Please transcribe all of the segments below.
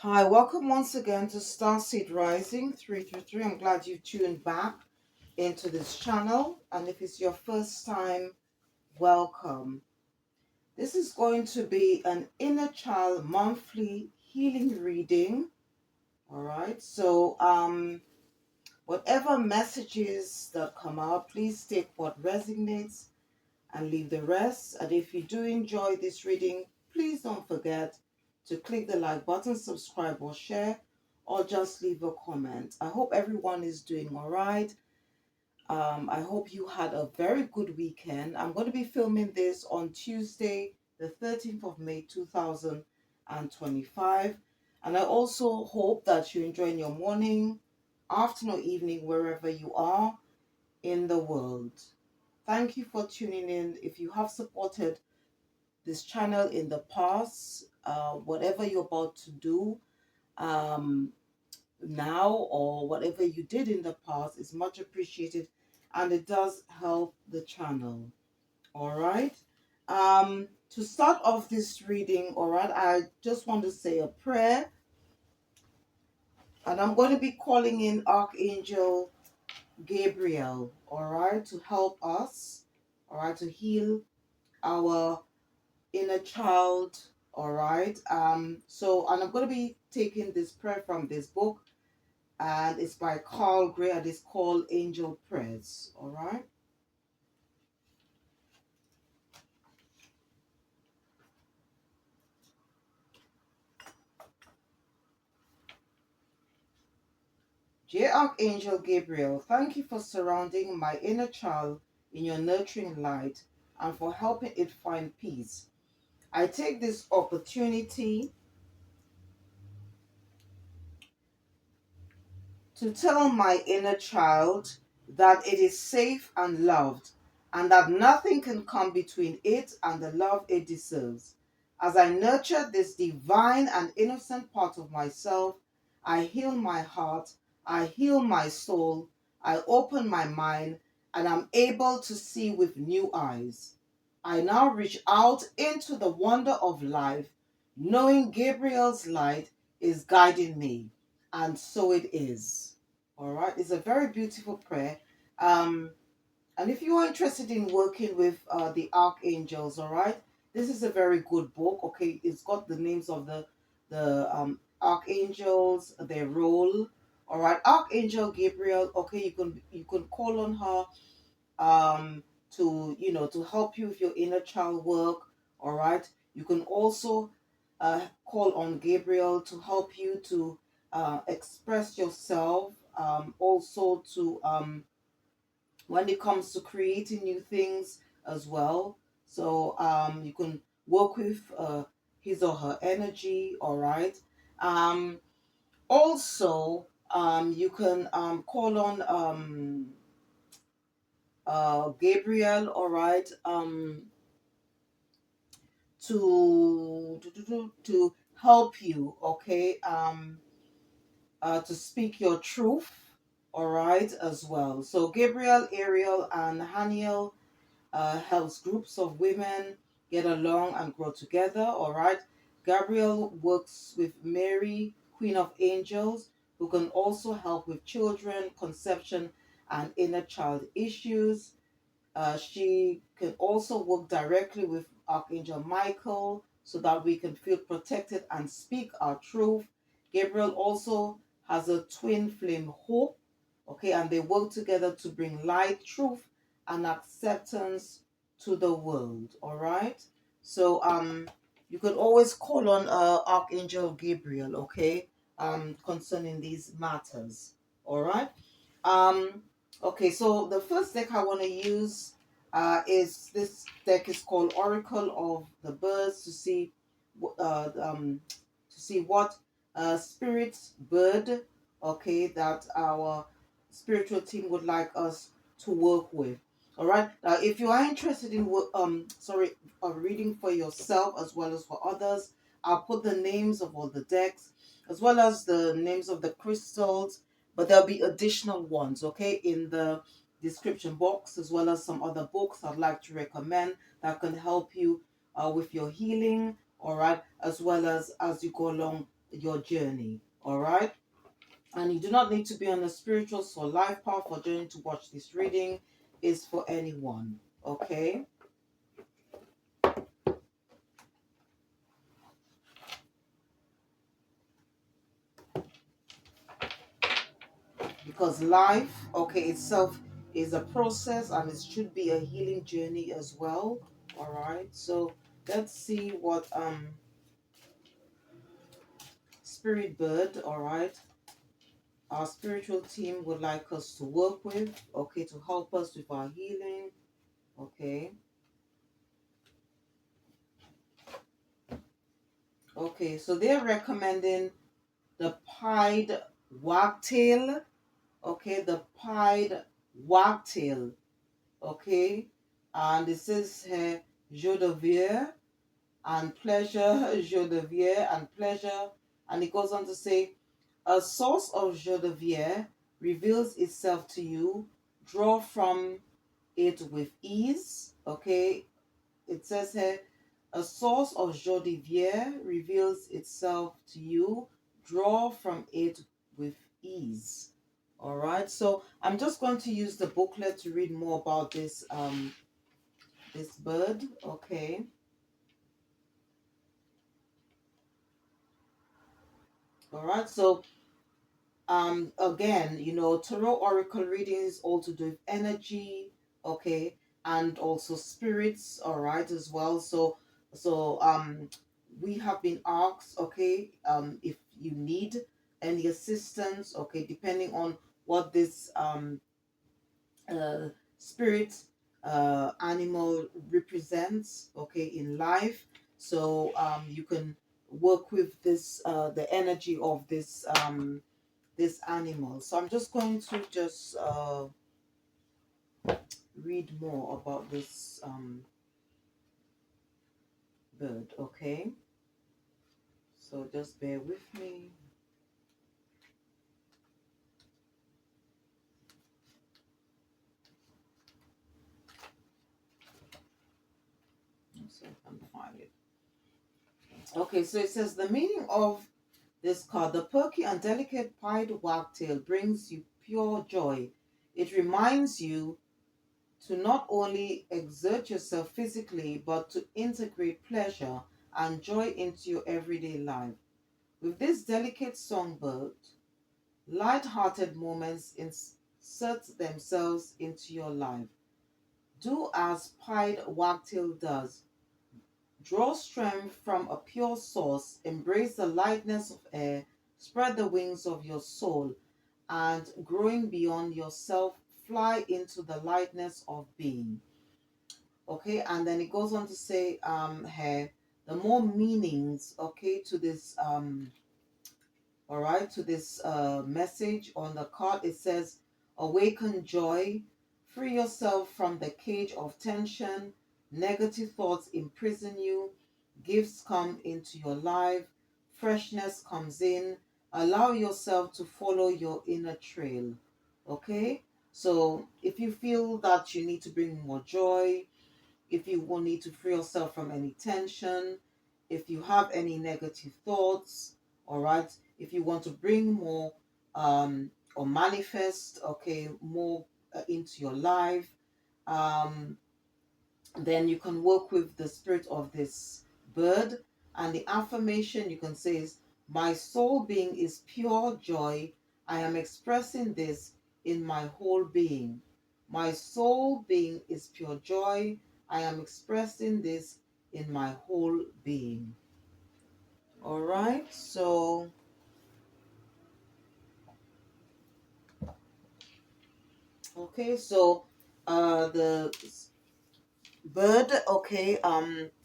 Hi, welcome once again to Starseed Rising 333. I'm glad you've tuned back into this channel. And if it's your first time, welcome. This is going to be an inner child monthly healing reading. All right. So, whatever messages that come out, please take what resonates and leave the rest. And if you do enjoy this reading, please don't forget to click the like button, subscribe or share, or just leave a comment. I hope everyone is doing all right. I hope you had a very good weekend. I'm going to be filming this on Tuesday, the 13th of May, 2025. And I also hope that you're enjoying your morning, afternoon, or evening, wherever you are in the world. Thank you for tuning in. If you have supported this channel in the past, whatever you're about to do um, now or whatever you did in the past is much appreciated and it does help the channel. All right. To start off this reading, all right, I just want to say a prayer and I'm going to be calling in Archangel Gabriel, all right, to help us, all right, to heal our inner child. All right. And I'm going to be taking this prayer from this book, and it's by Carl Gray, and it's called Angel Prayers. All right. Dear Archangel Gabriel, thank you for surrounding my inner child in your nurturing light and for helping it find peace. I take this opportunity to tell my inner child that it is safe and loved, and that nothing can come between it and the love it deserves. As I nurture this divine and innocent part of myself, I heal my heart, I heal my soul, I open my mind, and I'm able to see with new eyes. I now reach out into the wonder of life, knowing Gabriel's light is guiding me. And so it is. All right. It's a very beautiful prayer. Um, and if you are interested in working with the archangels, all right, this is a very good book. Okay, it's got the names of the archangels, their role. All right, Archangel Gabriel. Okay, you can call on her to to help you with your inner child work. All right, you can also call on Gabriel to help you to express yourself, also to when it comes to creating new things as well. So you can work with his or her energy. All right. um Also, you can call on Gabriel, all right, to help you, okay, to speak your truth, all right, as well. So Gabriel, Ariel, and Haniel helps groups of women get along and grow together, all right. Gabriel works with Mary, Queen of Angels, who can also help with children, conception, and inner child issues. She can also work directly with Archangel Michael so that we can feel protected and speak our truth. Gabriel also has a twin flame hope, okay, and they work together to bring light, truth, and acceptance to the world. All right. So you could always call on Archangel Gabriel, okay, concerning these matters. All right. Um, okay, so the first deck I want to use is this deck is called Oracle of the Birds, to see what spirit bird, okay, that our spiritual team would like us to work with. All right. Now, if you are interested in reading for yourself as well as for others, I'll put the names of all the decks as well as the names of the crystals, but there'll be additional ones, okay, in the description box, as well as some other books I'd like to recommend that can help you with your healing, all right, as well as you go along your journey. All right. And you do not need to be on a spiritual or life path or journey to watch this reading. Is for anyone. Okay. Because life, okay, itself is a process and it should be a healing journey as well. All right. So let's see what spirit bird, all right, our spiritual team would like us to work with, okay, to help us with our healing. Okay. Okay, so they're recommending the pied wagtail. Okay, the pied wagtail. Okay, and this is her joie de vivre and pleasure, joie de vivre and pleasure. And it goes on to say, a source of joie de vivre reveals itself to you. Draw from it with ease. Okay, it says here, a source of joie de vivre reveals itself to you. Draw from it with ease. All right. So I'm just going to use the booklet to read more about this bird. Okay. All right. So again, tarot oracle readings all to do with energy, okay, and also spirits, all right, as well. So we have been asked, okay, if you need any assistance, okay, depending on what this uh spirit animal represents, okay, in life. So you can work with this the energy of this animal. So I'm just going to just read more about this bird, okay? So just bear with me. Let's see if I can find it. Okay, so it says the meaning of this card: the perky and delicate pied wagtail brings you pure joy. It reminds you to not only exert yourself physically, but to integrate pleasure and joy into your everyday life. With this delicate songbird, light-hearted moments insert themselves into your life. Do as pied wagtail does. Draw strength from a pure source. Embrace the lightness of air. Spread the wings of your soul. And growing beyond yourself, fly into the lightness of being. Okay, and then it goes on to say, here, the more meanings, okay, to this all right, to this message on the card. It says, awaken joy, free yourself from the cage of tension, negative thoughts imprison you, gifts come into your life, freshness comes in, allow yourself to follow your inner trail. Okay, so if you feel that you need to bring more joy, if you will need to free yourself from any tension, if you have any negative thoughts, all right, if you want to bring more or manifest, okay, more into your life, um, then you can work with the spirit of this bird. And the affirmation you can say is, my soul being is pure joy. I am expressing this in my whole being. My soul being is pure joy. I am expressing this in my whole being. All right. So, okay. So, the bird, okay,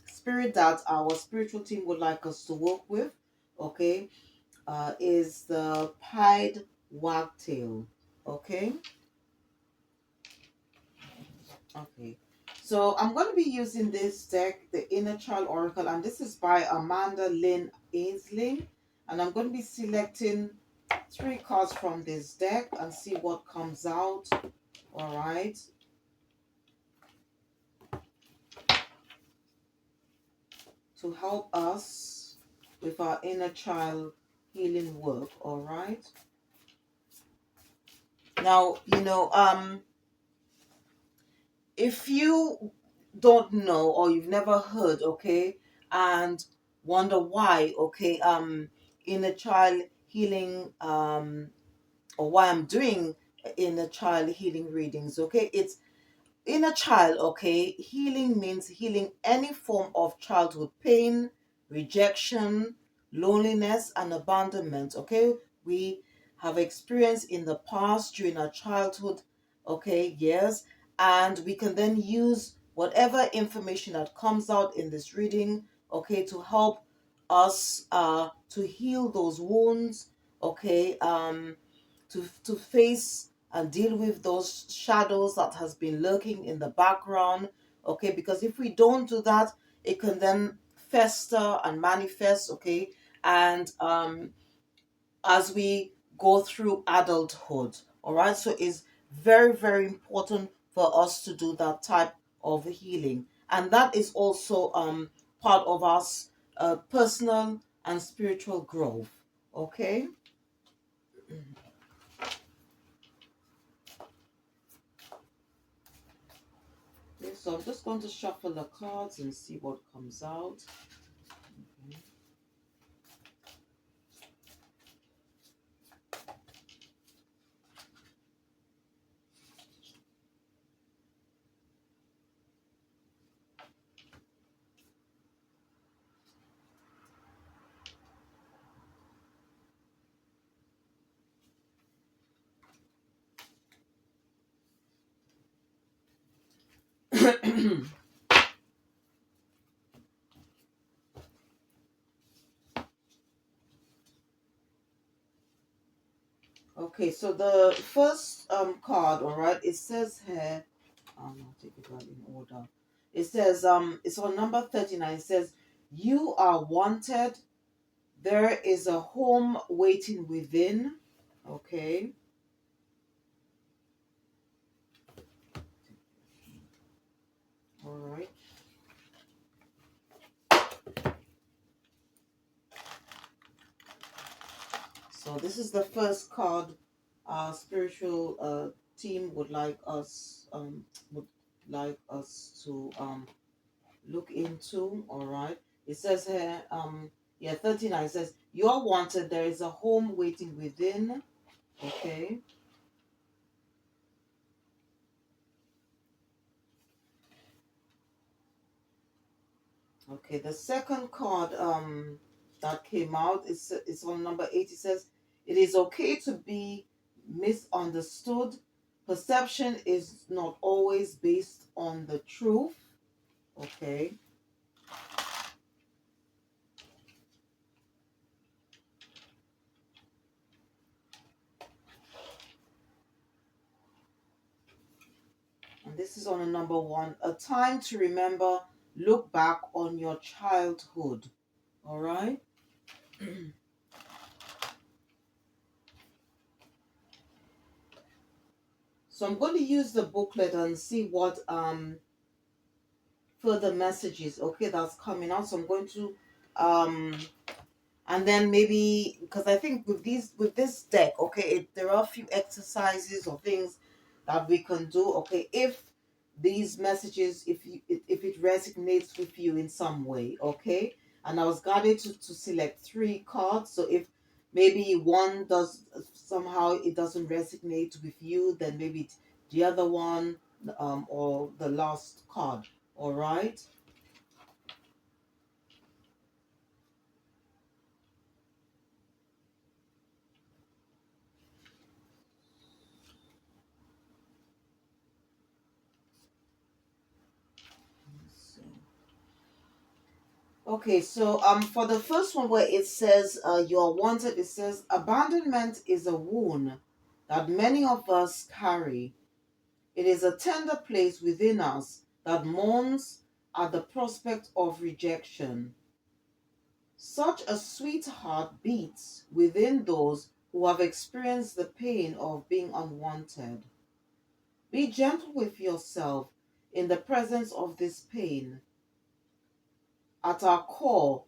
spirit that our spiritual team would like us to work with, okay, is the pied wagtail. Okay. Okay. So I'm going to be using this deck, the Inner Child Oracle, and this is by Amanda Lynn Ainsley. And I'm going to be selecting 3 cards from this deck and see what comes out. All right. To help us with our inner child healing work. All right. Now, if you don't know or you've never heard, okay, and wonder why, okay, inner child healing, or why I'm doing inner child healing readings, okay, it's inner child, okay, healing means healing any form of childhood pain, rejection, loneliness, and abandonment, okay, we have experienced in the past during our childhood, okay, yes, and we can then use whatever information that comes out in this reading, okay, to help us to heal those wounds, okay, to face and deal with those shadows that has been lurking in the background, okay, because if we don't do that, it can then fester and manifest, okay, and as we go through adulthood, all right, so it's very, very important for us to do that type of healing, and that is also part of us personal and spiritual growth, okay. Okay, so I'm just going to shuffle the cards and see what comes out. Okay, so the first card, all right, it says here, I'll take it right in order. It says it's on number 39. It says, "You are wanted. There is a home waiting within." Okay. All right. So this is the first card our spiritual team would like us to look into. All right. It says here, yeah, 39 says, "You're wanted. There is a home waiting within." Okay. Okay. The second card that came out is on number 8. It says, "It is okay to be misunderstood. Perception is not always based on the truth." Okay. And this is on a number 1. A time to remember. Look back on your childhood. All right. So I'm going to use the booklet and see what further messages, okay, that's coming out. So I'm going to um and then maybe, because I think with this deck, okay, there are a few exercises or things that we can do, okay, if these messages, if it resonates with you in some way, okay. And I was guided to select 3 cards. So if maybe one does, somehow it doesn't resonate with you, then maybe it's the other one, or the last card. All right. So okay, so for the first one where it says you're wanted, it says abandonment is a wound that many of us carry. It is a tender place within us that mourns at the prospect of rejection. Such a sweet heart beats within those who have experienced the pain of being unwanted. Be gentle with yourself in the presence of this pain. At our core,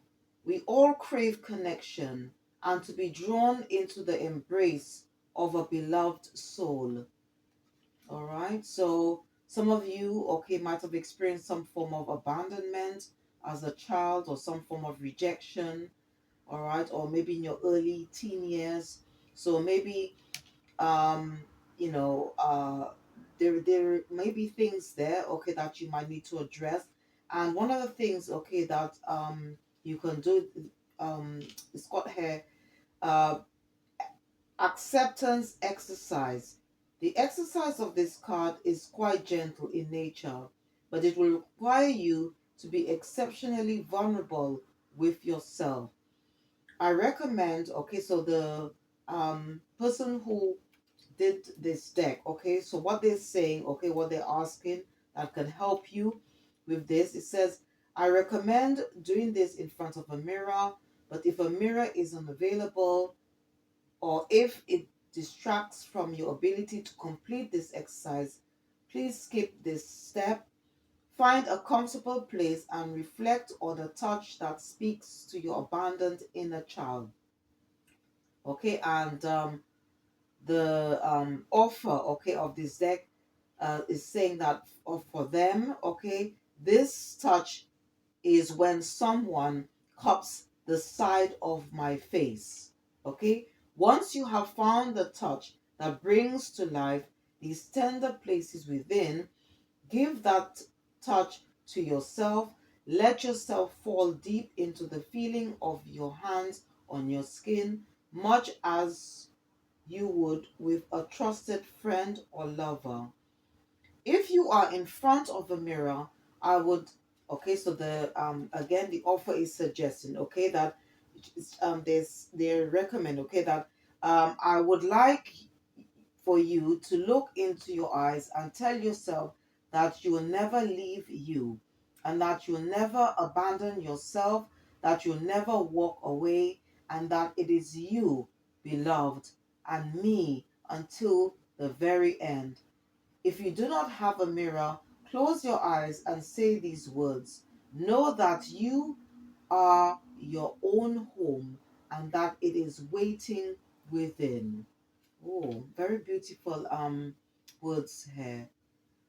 we all crave connection, and to be drawn into the embrace of a beloved soul. All right. So some of you, okay, might have experienced some form of abandonment as a child or some form of rejection. All right. Or maybe in your early teen years. So maybe, um, you know, there may be things there, okay, that you might need to address. And one of the things, okay, that you can do, it's got here, uh, acceptance exercise. The exercise of this card is quite gentle in nature, but it will require you to be exceptionally vulnerable with yourself. I recommend, okay, so the person who did this deck, okay, so what they're saying, okay, what they're asking that can help you with this, it says, I recommend doing this in front of a mirror, but if a mirror isn't available, or if it distracts from your ability to complete this exercise, please skip this step. Find a comfortable place and reflect on the touch that speaks to your abandoned inner child. Okay, and the author, okay, of this deck is saying that for them, okay, this touch is when someone cups the side of my face. Okay? Once you have found the touch that brings to life these tender places within, give that touch to yourself. Let yourself fall deep into the feeling of your hands on your skin, much as you would with a trusted friend or lover. If you are in front of a mirror, I would, okay, so the again the offer is suggesting, okay, that they recommend, okay, that I would like for you to look into your eyes and tell yourself that you will never leave you, and that you'll never abandon yourself, that you'll never walk away, and that it is you, beloved, and me until the very end. If you do not have a mirror, close your eyes and say these words. Know that you are your own home and that it is waiting within. Oh, very beautiful words here.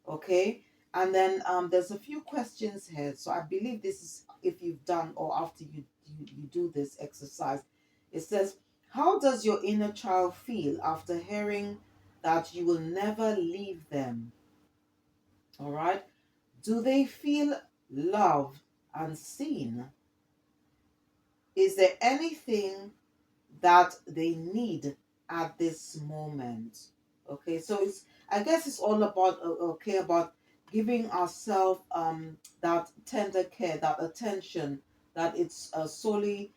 Okay. And then there's a few questions here. So I believe this is if you've done or after you do this exercise. It says, how does your inner child feel after hearing that you will never leave them? All right. Do they feel loved and seen? Is there anything that they need at this moment? Okay, so it's, I guess it's all about okay, about giving ourselves that tender care, that attention that it's solely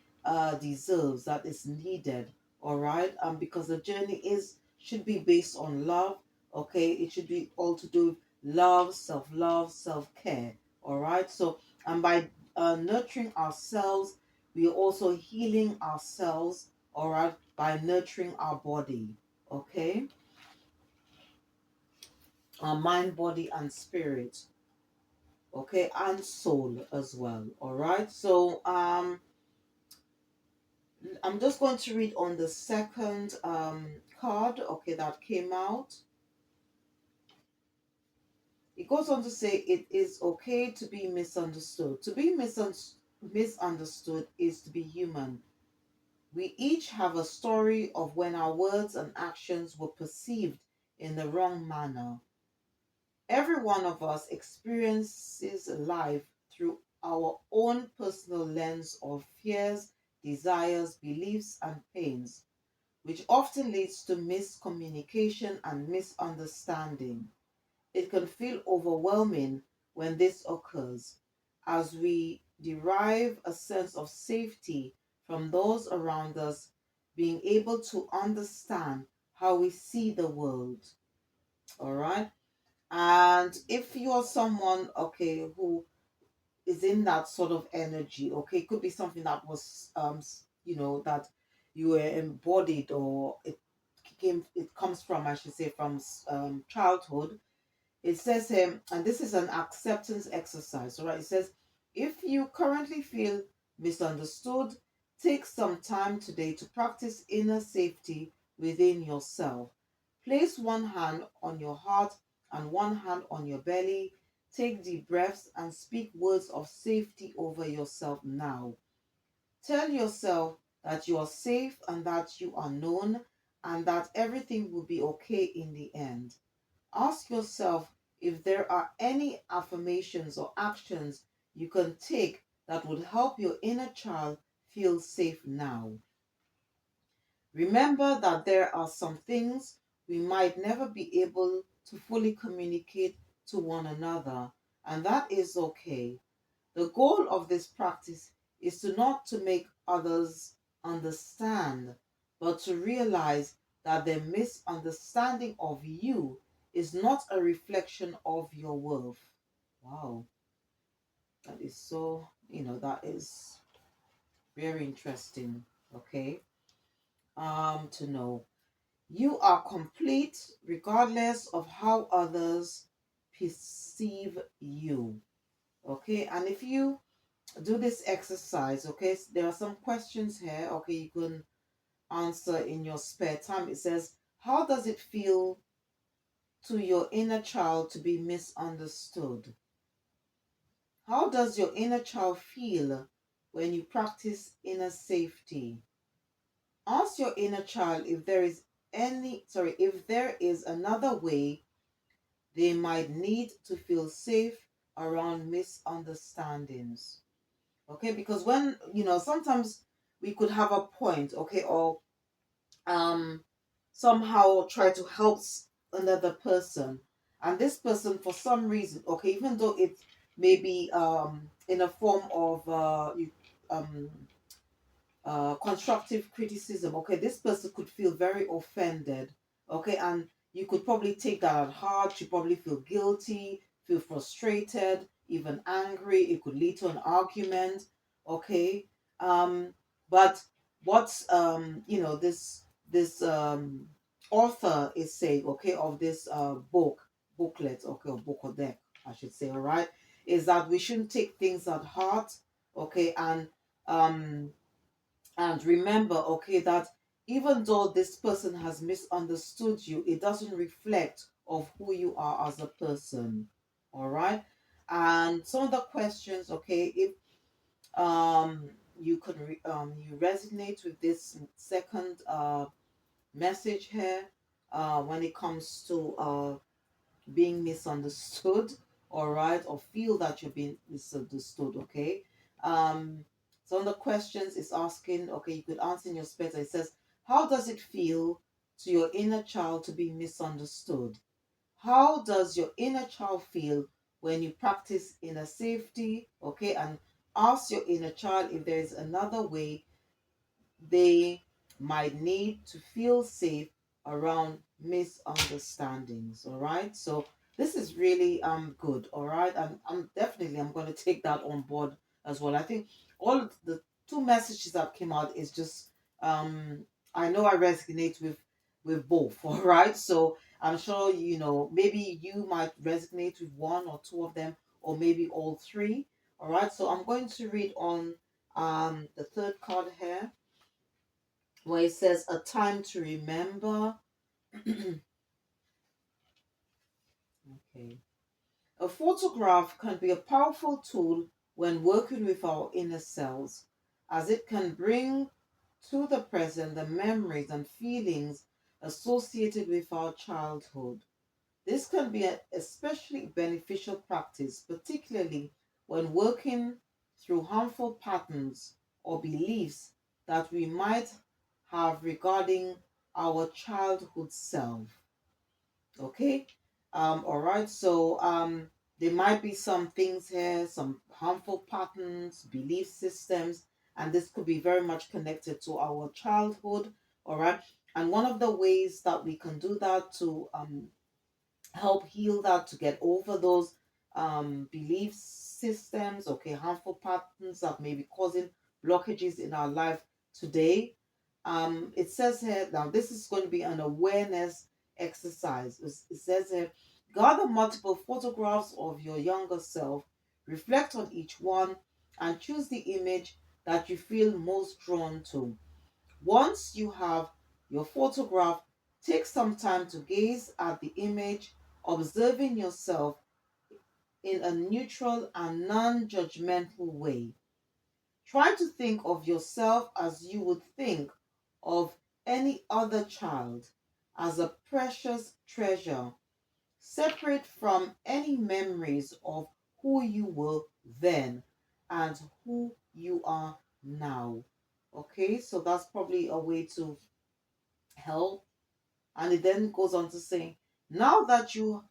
deserves, that is needed. All right, because the journey is should be based on love. Okay, it should be all to do with love, self care. All right, so and by nurturing ourselves, we are also healing ourselves, all right, by nurturing our body, okay, our mind, body, and spirit, okay, and soul as well, all right. So I'm just going to read on the second card, okay, that came out. It goes on to say it is okay to be misunderstood. To be misunderstood is to be human. We each have a story of when our words and actions were perceived in the wrong manner. Every one of us experiences life through our own personal lens of fears, desires, beliefs, and pains, which often leads to miscommunication and misunderstanding. It can feel overwhelming when this occurs, as we derive a sense of safety from those around us being able to understand how we see the world. All right. And if you're someone, okay, who is in that sort of energy, okay, it could be something that was, that you were embodied, or it comes from, I should say, from childhood. It says here, and this is an acceptance exercise, all right? It says, if you currently feel misunderstood, Take some time today to practice inner safety within yourself. Place one hand on your heart and one hand on your belly. Take deep breaths and speak words of safety over yourself now. Tell yourself that you are safe and that you are known and that everything will be okay in the end. Ask yourself if there are any affirmations or actions you can take that would help your inner child feel safe now. Remember that there are some things we might never be able to fully communicate to one another, and that is okay. The goal of this practice is to not to make others understand, but to realize that their misunderstanding of you is not a reflection of your worth. Wow, that is so, that is very interesting. Okay, to know you are complete regardless of how others perceive you. Okay, and if you do this exercise, okay, there are some questions here, okay, you can answer in your spare time. It says, how does it feel to your inner child to be misunderstood? How does your inner child feel when you practice inner safety? Ask your inner child if there is if there is another way they might need to feel safe around misunderstandings. Okay, because when, sometimes we could have a point, okay, or um somehow try to help another person, and this person for some reason, okay, even though it may be in a form of um constructive criticism, okay, this person could feel very offended, okay, and you could probably take that at heart. You probably feel guilty, feel frustrated, even angry. It could lead to an argument, okay. But what's this author is saying, okay, of this booklet, okay, or book or deck, I should say, all right, is that we shouldn't take things at heart, okay, um and remember, okay, that even though this person has misunderstood you, it doesn't reflect of who you are as a person. All right. And some of the questions, okay, if you resonate with this second message here, when it comes to being misunderstood, all right, or feel that you're being misunderstood, okay. um some of the questions is asking, okay, you could answer in your space. It says, how does it feel to your inner child to be misunderstood? How does your inner child feel when you practice inner safety? Okay, and ask your inner child if there is another way they might need to feel safe around misunderstandings. All right, so this is really good. All right, I'm going to take that on board as well. I think all of the two messages that came out is just um I know I resonate with both. All right, so I'm sure, maybe you might resonate with one or two of them, or maybe all three. All right, so I'm going to read on the third card here, where it says a time to remember. Okay. A photograph can be a powerful tool when working with our inner selves, as it can bring to the present the memories and feelings associated with our childhood. This can be an especially beneficial practice, particularly when working through harmful patterns or beliefs that we might have regarding our childhood self. Okay. All right. So there might be some things here, some harmful patterns, belief systems, and this could be very much connected to our childhood. All right. And one of the ways that we can do that to help heal that, to get over those belief systems, okay, harmful patterns that may be causing blockages in our life today. It says here, now this is going to be an awareness exercise. It says here, gather multiple photographs of your younger self, reflect on each one, and choose the image that you feel most drawn to. Once you have your photograph, take some time to gaze at the image, observing yourself in a neutral and non judgmental way. Try to think of yourself as you would think of any other child, as a precious treasure, separate from any memories of who you were then and who you are now. Okay, so that's probably a way to help. And it then goes on to say, now that you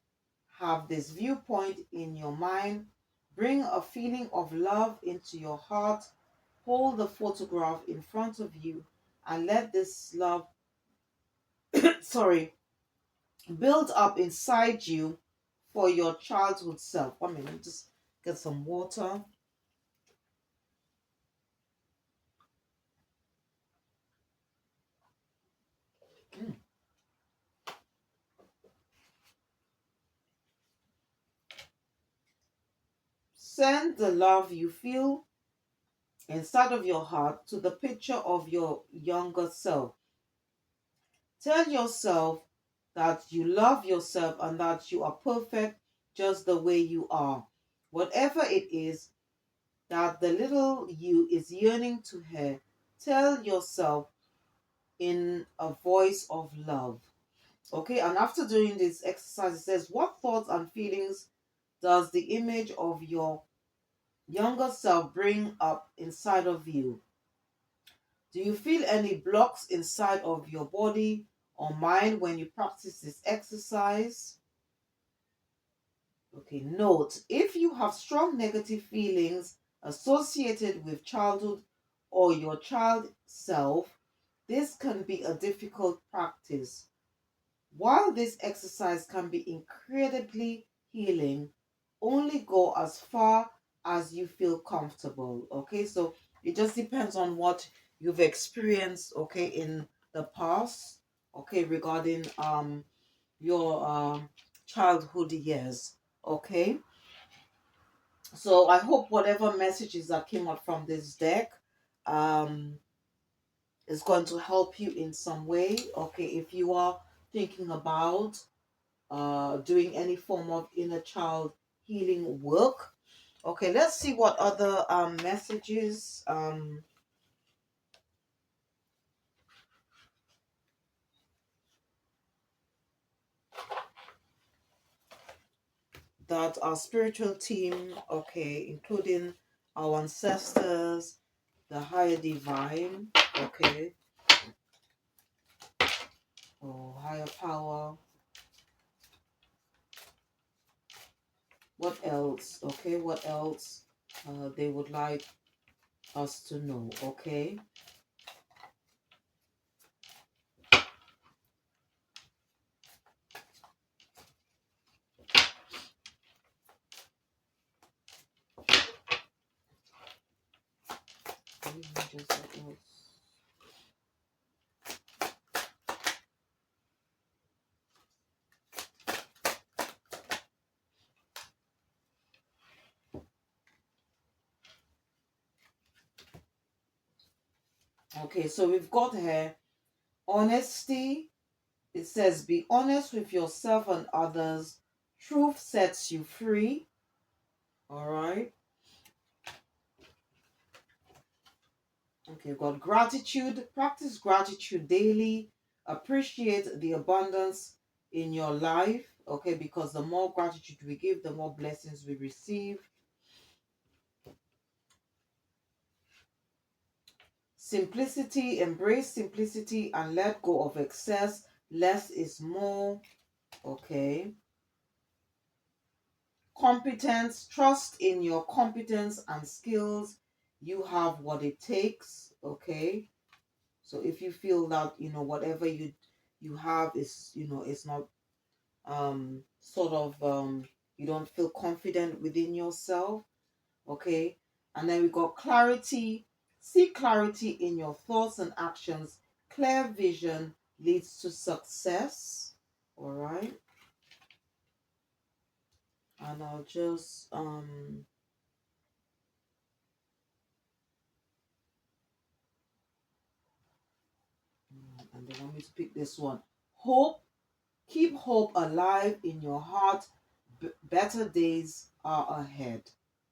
have this viewpoint in your mind, bring a feeling of love into your heart. Hold the photograph in front of you and let this love, sorry, build up inside you for your childhood self. 1 minute, let me just get some water. Mm. Send the love you feel inside of your heart to the picture of your younger self. Tell yourself that you love yourself and that you are perfect just the way you are. Whatever it is that the little you is yearning to hear, tell yourself in a voice of love. Okay, and after doing this exercise, it says, what thoughts and feelings does the image of your younger self bring up inside of you? Do you feel any blocks inside of your body or mind when you practice this exercise? Okay, note if you have strong negative feelings associated with childhood or your child self, this can be a difficult practice. While this exercise can be incredibly healing, only go as far as you feel comfortable. Okay, so it just depends on what you've experienced, okay, in the past, okay, regarding your childhood years. Okay, so I hope whatever messages that came out from this deck um is going to help you in some way. Okay, if you are thinking about doing any form of inner child healing work. Okay, let's see what other messages that our spiritual team, okay, including our ancestors, the higher divine, okay, or higher power. What else? Okay, what else they would like us to know? Okay, okay, so we've got here honesty. It says, be honest with yourself and others. Truth sets you free. All right. Okay, we've got gratitude. Practice gratitude daily. Appreciate the abundance in your life. Okay, because the more gratitude we give, the more blessings we receive. Simplicity. Embrace simplicity and let go of excess. Less is more. Okay. Competence, trust in your competence and skills. You have what it takes. Okay, so if you feel that whatever you have is it's not sort of you don't feel confident within yourself. Okay, and then we got clarity. Seek clarity in your thoughts and actions. Clear vision leads to success. All right, and I'll just and they want me to pick this one. Hope, keep hope alive in your heart. Better days are ahead.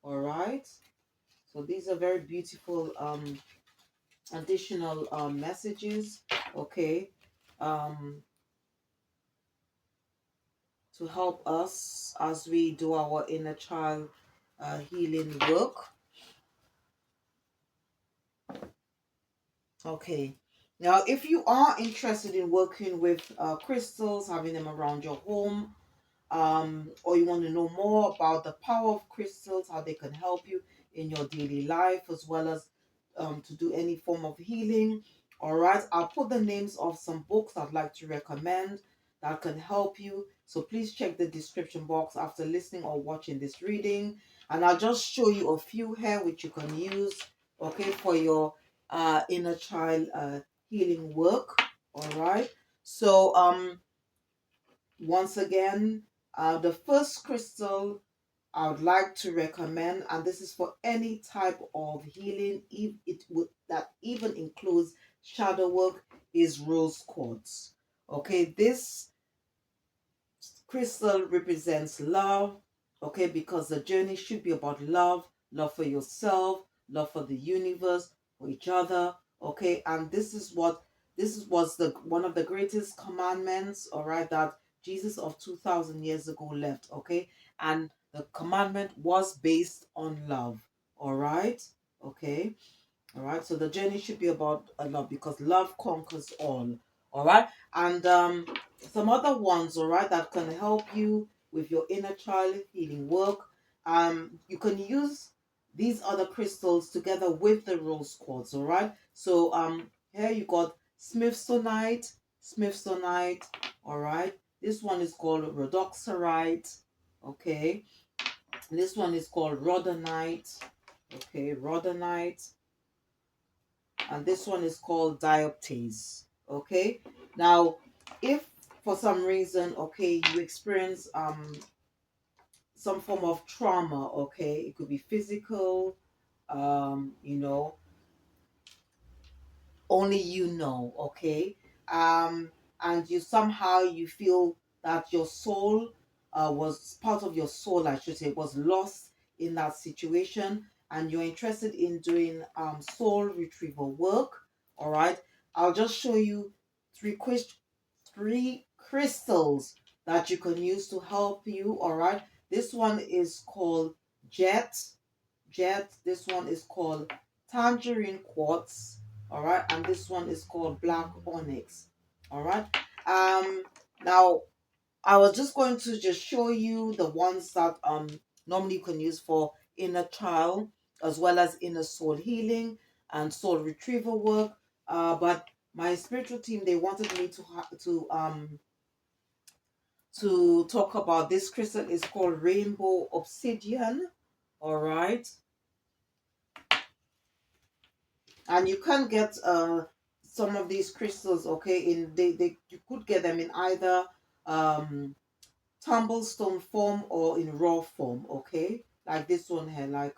All right. So these are very beautiful additional messages. Okay. Um, to help us as we do our inner child healing work. Okay. Now, if you are interested in working with crystals, having them around your home, or you want to know more about the power of crystals, how they can help you in your daily life, as well as to do any form of healing. All right, I'll put the names of some books I'd like to recommend that can help you. So please check the description box after listening or watching this reading. And I'll just show you a few here which you can use, okay, for your inner child healing work. All right. So once again, the first crystal I would like to recommend, and this is for any type of healing, if it would that even includes shadow work, is rose quartz. Okay, this crystal represents love, okay, because the journey should be about love, love for yourself, love for the universe, for each other, okay, and this was the one of the greatest commandments, all right, that Jesus of 2000 years ago left, okay, and the commandment was based on love, all right, okay. All right, so the journey should be about love because love conquers all. All right, and some other ones, all right, that can help you with your inner child healing work. You can use these other crystals together with the rose quartz. All right, so here you got Smithsonite. All right, this one is called rhodoxarite. Okay, this one is called rhodonite. Okay, rhodonite, and this one is called dioptase. Okay, now if for some reason, okay, you experience some form of trauma, okay, it could be physical, you know, only you know, okay, um and you somehow you feel that your soul was part of your soul, I should say, was lost in that situation, and you're interested in doing soul retrieval work. All right, I'll just show you three crystals that you can use to help you. All right, this one is called jet this one is called tangerine quartz. All right, and this one is called black onyx. All right, now I was just going to just show you the ones that normally you can use for inner child as well as inner soul healing and soul retrieval work. But my spiritual team, they wanted me to talk about this crystal. Is called rainbow obsidian. All right, and you can get some of these crystals, okay, in they you could get them in either um tumblestone form or in raw form, okay, like this one here, like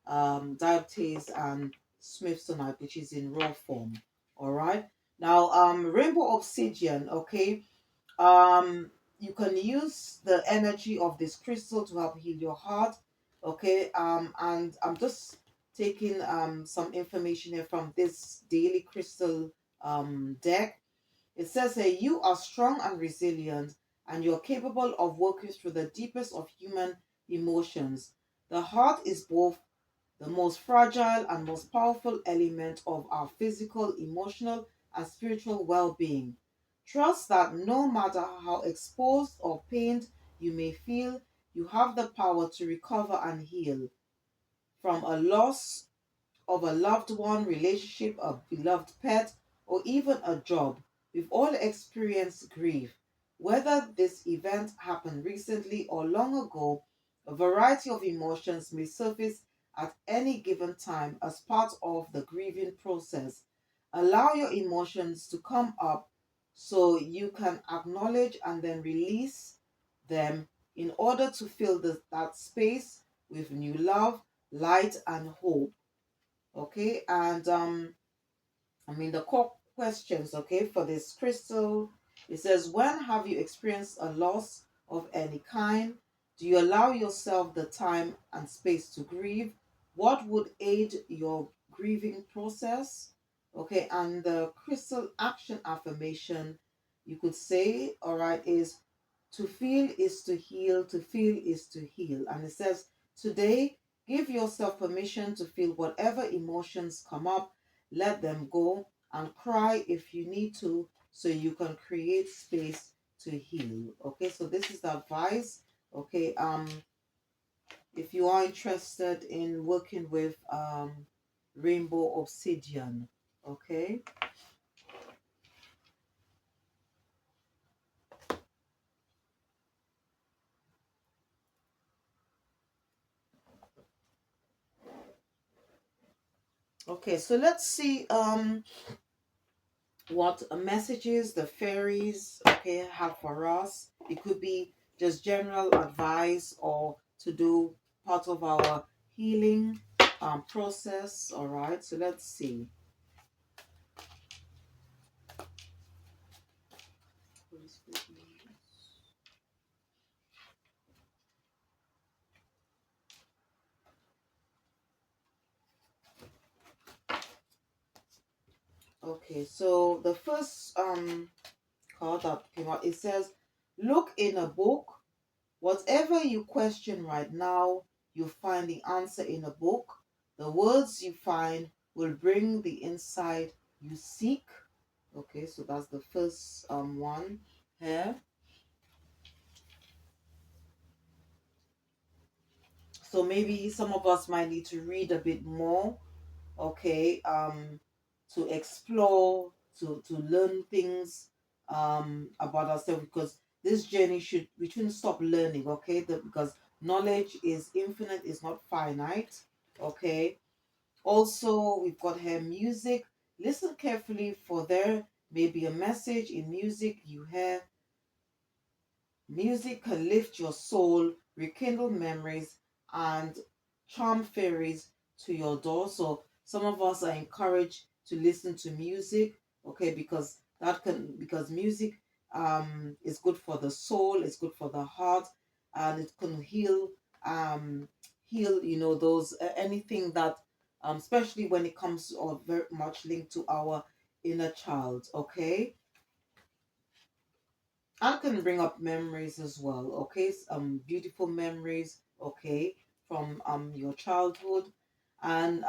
dioptase and smithsonite, which is in raw form. All right, now rainbow obsidian, okay, you can use the energy of this crystal to help heal your heart, okay, and I'm just taking some information here from this daily crystal deck. It says here, you are strong and resilient, and you're capable of working through the deepest of human emotions. The heart is both the most fragile and most powerful element of our physical, emotional, and spiritual well being. Trust that no matter how exposed or pained you may feel, you have the power to recover and heal from a loss of a loved one, relationship, a beloved pet, or even a job. We've all experienced grief. Whether this event happened recently or long ago, a variety of emotions may surface at any given time as part of the grieving process. Allow your emotions to come up so you can acknowledge and then release them in order to fill that space with new love, light, and hope. Okay, and I mean the questions, okay, for this crystal. It says, when have you experienced a loss of any kind? Do you allow yourself the time and space to grieve? What would aid your grieving process? Okay, and the crystal action affirmation you could say, all right, is to feel is to heal, to feel is to heal. And it says, today, give yourself permission to feel whatever emotions come up, let them go, and cry if you need to, so you can create space to heal. Okay, so this is the advice. Okay, if you are interested in working with rainbow obsidian, okay. Okay, so let's see what messages the fairies, okay, have for us. It could be just general advice or to do part of our healing process. All right, so let's see. Okay, so the first card that came out, it says, look in a book. Whatever you question right now, you find the answer in a book. The words you find will bring the insight you seek. Okay, so that's the first one here. So maybe some of us might need to read a bit more, okay, to explore, to learn things about ourselves, because this journey should we shouldn't stop learning, okay? Because knowledge is infinite, is not finite, okay? Also, we've got here music. Listen carefully, for there may be a message in music you hear. Music can lift your soul, rekindle memories, and charm fairies to your door. So some of us are encouraged to listen to music, okay, because music is good for the soul, it's good for the heart, and it can heal those anything that especially when it comes or very much linked to our inner child, okay, and can bring up memories as well, okay, beautiful memories, okay, from your childhood. And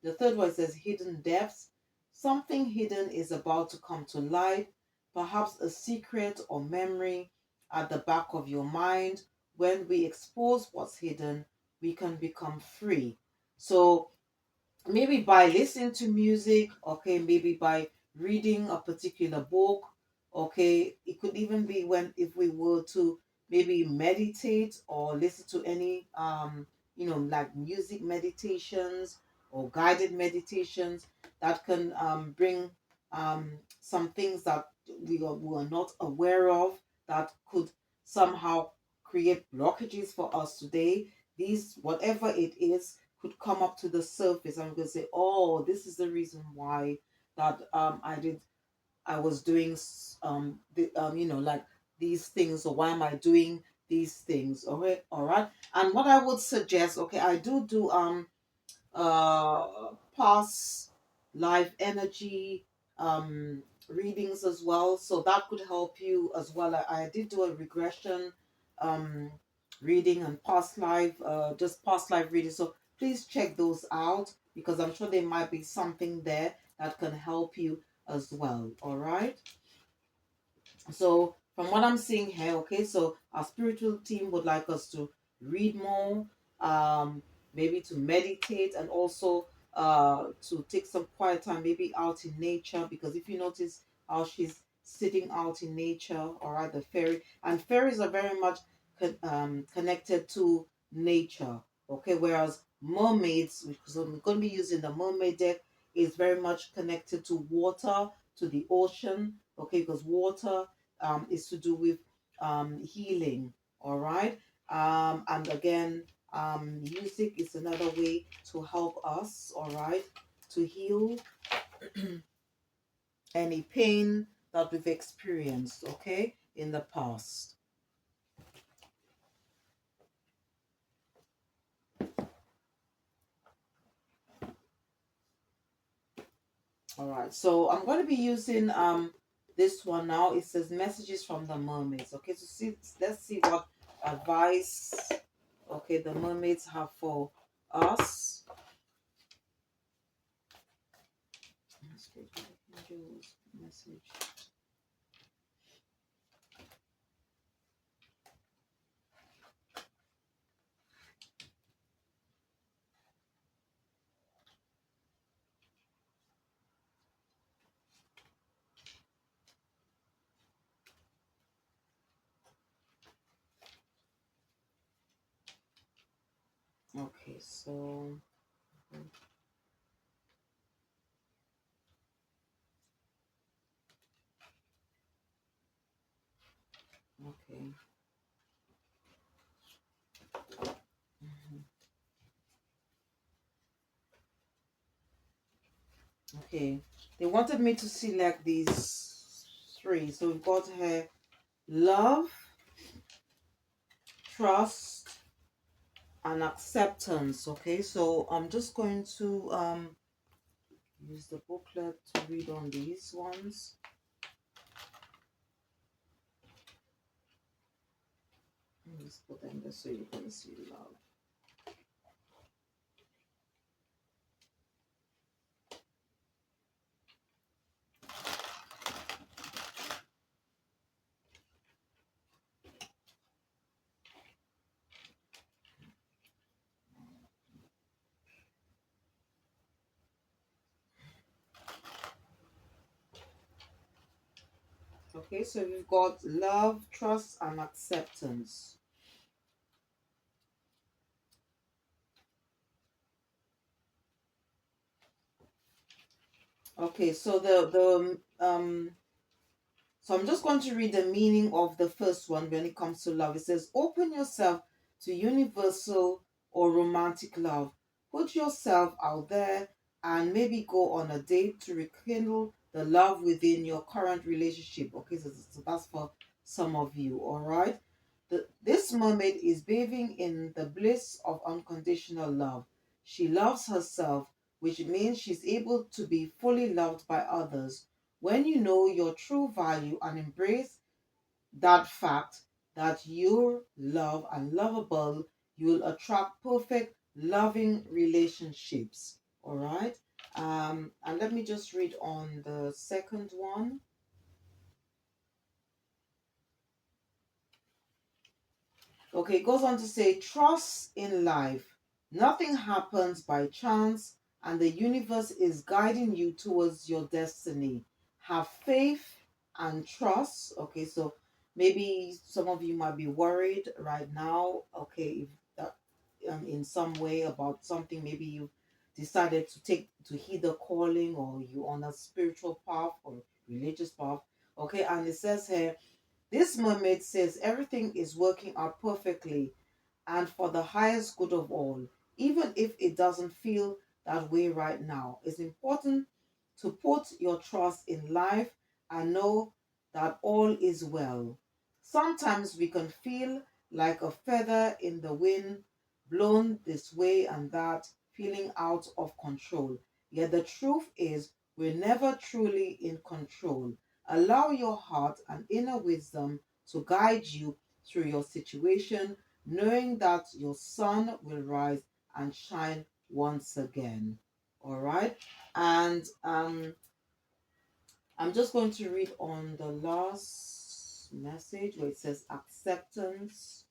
the third one says hidden depths. Something hidden is about to come to light, perhaps a secret or memory at the back of your mind. When we expose what's hidden, we can become free. So maybe by listening to music, okay, maybe by reading a particular book, okay, it could even be when if we were to maybe meditate or listen to any like music meditations or guided meditations that can bring some things that we are not aware of, that could somehow create blockages for us today. These, whatever it is, could come up to the surface. I'm going to say, oh, this is the reason why that I was doing like these things, or why am I doing these things? All right. And what I would suggest, okay, I do past life energy readings as well, so that could help you as well. I did do a regression um reading and past life, just past life reading, so please check those out, because I'm sure there might be something there that can help you as well. All right. So from what I'm seeing here, okay, so our spiritual team would like us to read more, um, maybe to meditate, and also to take some quiet time, maybe out in nature. Because if you notice how she's sitting out in nature, all right, the fairy, and fairies are very much connected to nature, okay, whereas mermaids, which I'm going to be using the mermaid deck, is very much connected to water, to the ocean, okay, because water is to do with healing. All right. And again, music is another way to help us. All right, to heal. any pain that we've experienced, okay, in the past. All right, so I'm going to be using this one now. It says messages from the mermaids. Okay, so let's see what advice, okay, the mermaids have for us. Angels, message. Okay, so okay. Mhm. Okay, they wanted me to select these three. So we've got here love, trust, and acceptance. Okay, so I'm just going to use the booklet to read on these ones. Let's put them there so you can see love. Okay, so we've got love, trust, and acceptance. Okay, so so I'm just going to read the meaning of the first one when it comes to love. It says, open yourself to universal or romantic love. Put yourself out there and maybe go on a date to rekindle the love within your current relationship. Okay, so that's for some of you, all right? This mermaid is bathing in the bliss of unconditional love. She loves herself, which means she's able to be fully loved by others. When you know your true value and embrace that fact that you're loved and lovable, you'll attract perfect, loving relationships. All right. And let me just read on the second one. Okay, it goes on to say, trust in life. Nothing happens by chance, and the universe is guiding you towards your destiny. Have faith and trust. Okay, so maybe some of you might be worried right now. Okay, if that in some way about something, maybe you decided to heed the calling, or you on a spiritual path or religious path. Okay, and it says here, this mermaid says everything is working out perfectly and for the highest good of all, even if it doesn't feel that way right now. It's important to put your trust in life and know that all is well. Sometimes we can feel like a feather in the wind, blown this way and that, feeling out of control. Yet the truth is, we're never truly in control. Allow your heart and inner wisdom to guide you through your situation, knowing that your sun will rise and shine once again. All right. And I'm just going to read on the last message where it says acceptance.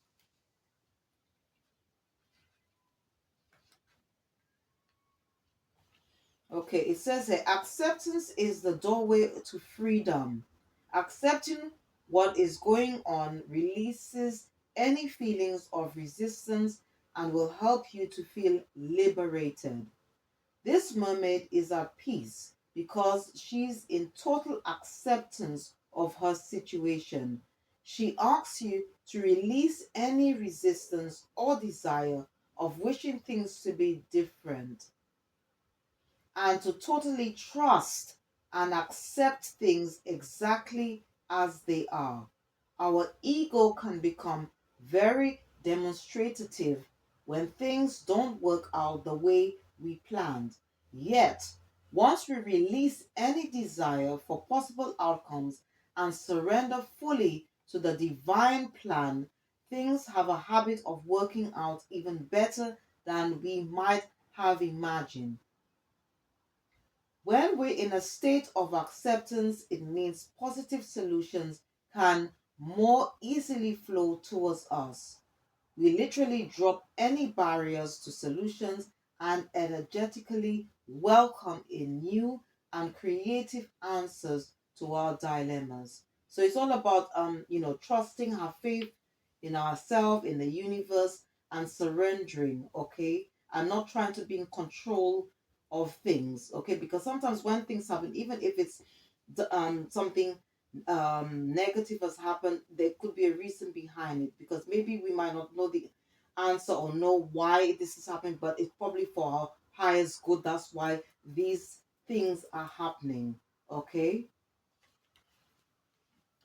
Okay, it says here, acceptance is the doorway to freedom. Accepting what is going on releases any feelings of resistance and will help you to feel liberated. This mermaid is at peace because she's in total acceptance of her situation. She asks you to release any resistance or desire of wishing things to be different and to totally trust and accept things exactly as they are. Our ego can become very demonstrative when things don't work out the way we planned. Yet, once we release any desire for possible outcomes and surrender fully to the divine plan, things have a habit of working out even better than we might have imagined. When we're in a state of acceptance, it means positive solutions can more easily flow towards us. We literally drop any barriers to solutions and energetically welcome in new and creative answers to our dilemmas. So it's all about trusting, our faith in ourselves, in the universe, and surrendering, okay? And not trying to be in control of things, okay? Because sometimes when things happen, even if it's something negative has happened, there could be a reason behind it, because maybe we might not know the answer or know why this is happening, but it's probably for our highest good. That's why these things are happening, okay?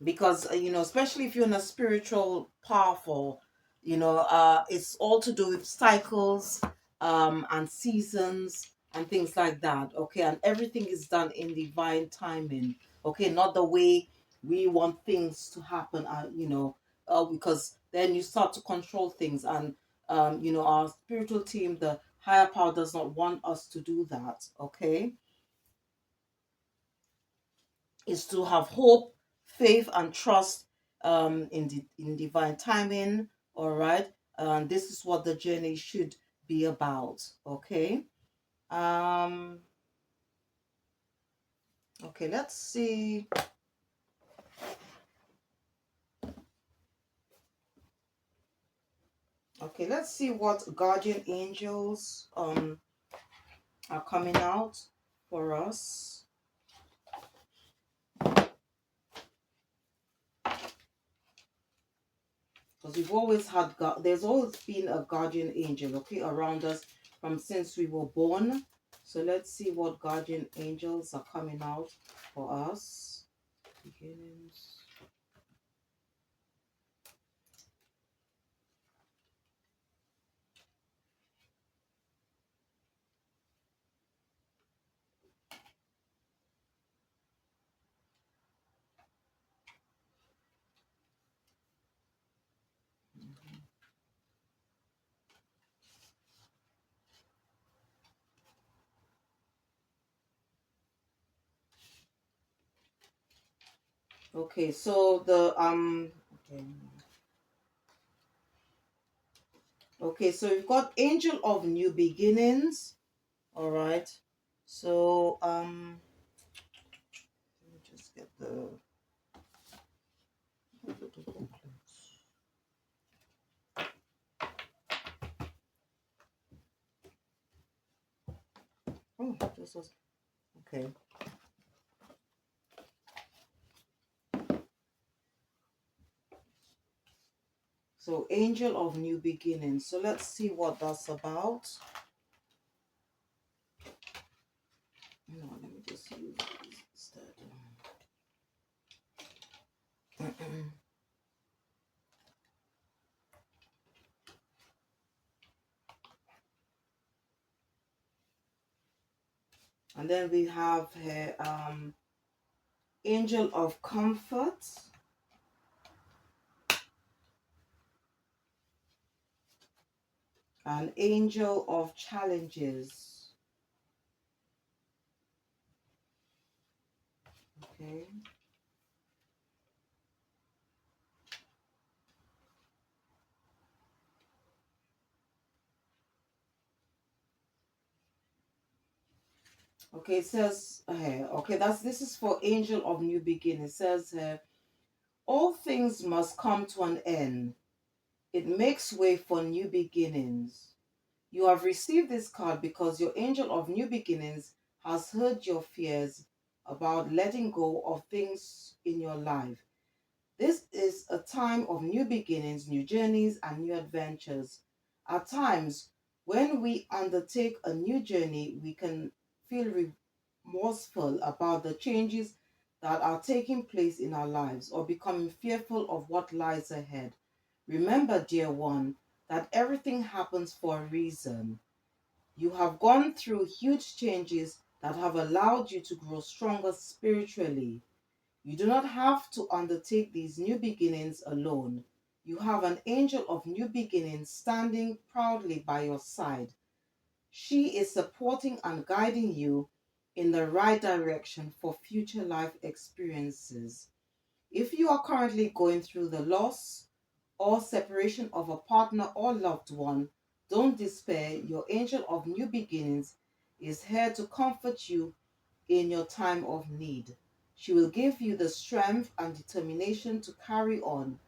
Because especially if you're in a spiritual powerful, it's all to do with cycles and seasons and things like that, okay? And everything is done in divine timing, okay? Not the way we want things to happen, because then you start to control things. And our spiritual team, the higher power, does not want us to do that, okay? Is to have hope, faith, and trust in divine timing. All right, and this is what the journey should be about. Okay. Um. Okay. Let's see. Okay. Let's see what guardian angels are coming out for us. Because we've always had there's always been a guardian angel, okay, around us from since we were born. So let's see what guardian angels are coming out for us. Beginnings. Okay, so the okay. Okay, so we've got angel of new beginnings. All right. So let me just get the oh, this was okay. So angel of new beginnings. So let's see what that's about. No, let me just use these instead. And then we have here angel of comfort and angel of challenges. Okay. Okay, it says here, okay, this is for angel of new beginning. It says here, all things must come to an end. It makes way for new beginnings. You have received this card because your angel of new beginnings has heard your fears about letting go of things in your life. This is a time of new beginnings, new journeys, and new adventures. At times, when we undertake a new journey, we can feel remorseful about the changes that are taking place in our lives or becoming fearful of what lies ahead. Remember, dear one, that everything happens for a reason. You have gone through huge changes that have allowed you to grow stronger spiritually. You do not have to undertake these new beginnings alone. You have an angel of new beginnings standing proudly by your side. She is supporting and guiding you in the right direction for future life experiences. If you are currently going through the loss or separation of a partner or loved one, don't despair. Your angel of new beginnings is here to comfort you in your time of need. She will give you the strength and determination to carry on.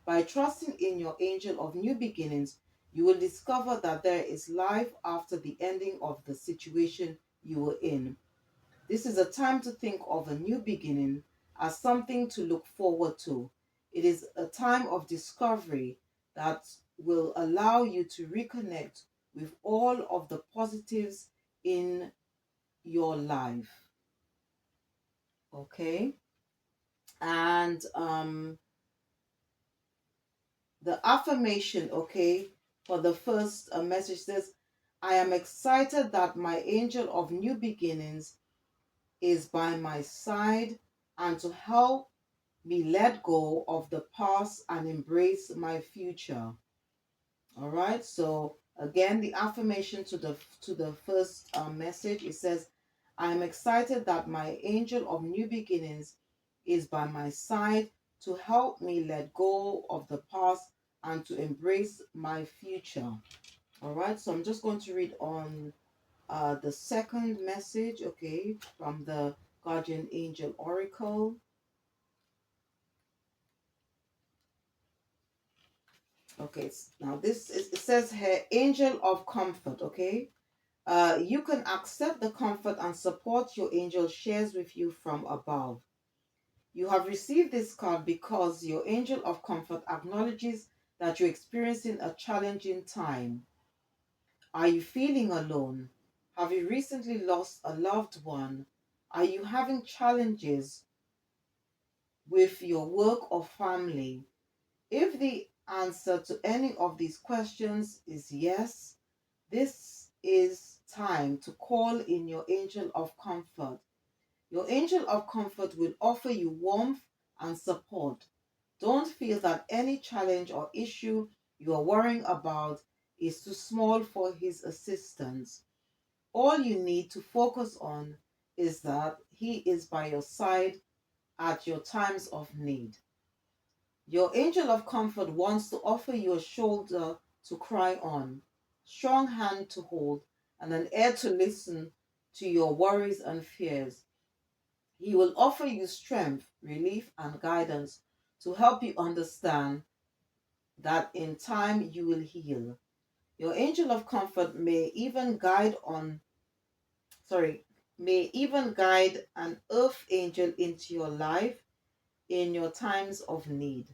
By trusting in your angel of new beginnings, you will discover that there is life after the ending of the situation you were in. This is a time to think of a new beginning as something to look forward to. It is a time of discovery that will allow you to reconnect with all of the positives in your life. Okay? And the affirmation, okay, for the first message says, I am excited that my angel of new beginnings is by my side and to help me let go of the past and embrace my future. All right. So again, the affirmation to the first message, it says, I am excited that my angel of new beginnings is by my side to help me let go of the past and to embrace my future. All right. So I'm just going to read on the second message, okay, from the Guardian Angel Oracle. Okay, now this is, it says here, Angel of Comfort, okay? You can accept the comfort and support your angel shares with you from above. You have received this card because your angel of comfort acknowledges that you're experiencing a challenging time. Are you feeling alone? Have you recently lost a loved one? Are you having challenges with your work or family? If the answer to any of these questions is yes, this is time to call in your angel of comfort. Your angel of comfort will offer you warmth and support. Don't feel that any challenge or issue you are worrying about is too small for his assistance. All you need to focus on is that he is by your side at your times of need. Your angel of comfort wants to offer you a shoulder to cry on, strong hand to hold, and an ear to listen to your worries and fears. He will offer you strength, relief, and guidance to help you understand that in time you will heal. Your angel of comfort may even guide an earth angel into your life in your times of need.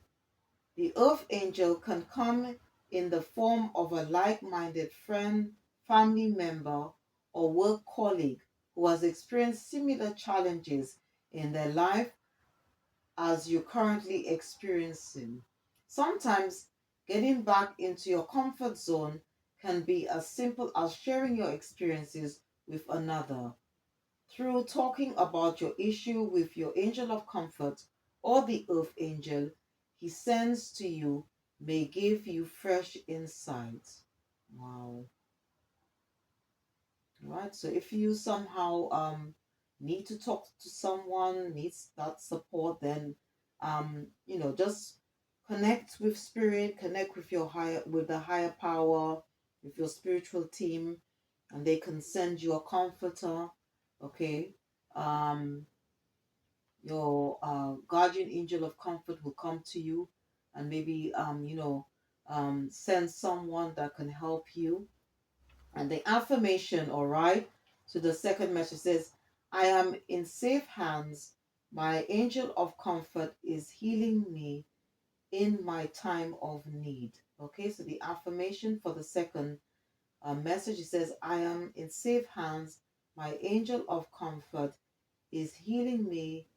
The earth angel can come in the form of a like minded friend, family member, or work colleague who has experienced similar challenges in their life as you're currently experiencing. Sometimes getting back into your comfort zone can be as simple as sharing your experiences with another. Through talking about your issue with your angel of comfort or the earth angel he sends to you may give you fresh insight. Wow. Right. So if you somehow need to talk to someone, needs that support, then just connect with spirit, connect with the higher power, with your spiritual team, and they can send you a comforter. Okay. Um your guardian angel of comfort will come to you and maybe send someone that can help you. And the affirmation, all right, so the second message says, I am in safe hands. My angel of comfort is healing me in my time of need. Okay, so the affirmation for the second message, it says, I am in safe hands. My angel of comfort is healing me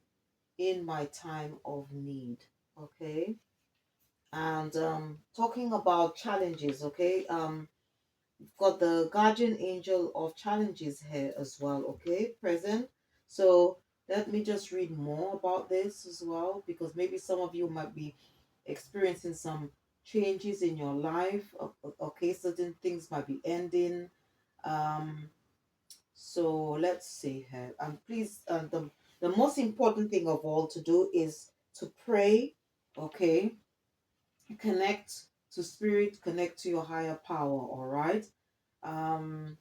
in my time of need. Okay. And talking about challenges, okay. We've got the guardian angel of challenges here as well, okay, present. So let me just read more about this as well, because maybe some of you might be experiencing some changes in your life. Okay, certain things might be ending. Um, so let's see here. And please, the most important thing of all to do is to pray, okay? Connect to spirit, connect to your higher power, all right? Um,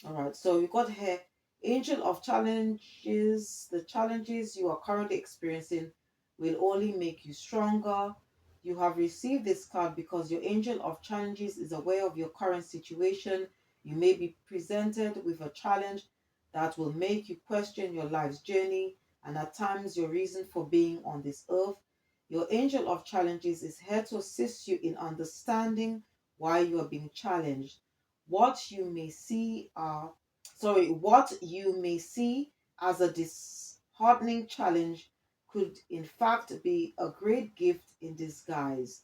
all right, so we got here Angel of Challenges. The challenges you are currently experiencing will only make you stronger. You have received this card because your Angel of Challenges is aware of your current situation. You may be presented with a challenge that will make you question your life's journey and at times your reason for being on this earth. Your Angel of Challenges is here to assist you in understanding why you are being challenged. What you may see as a disheartening challenge could in fact be a great gift in disguise.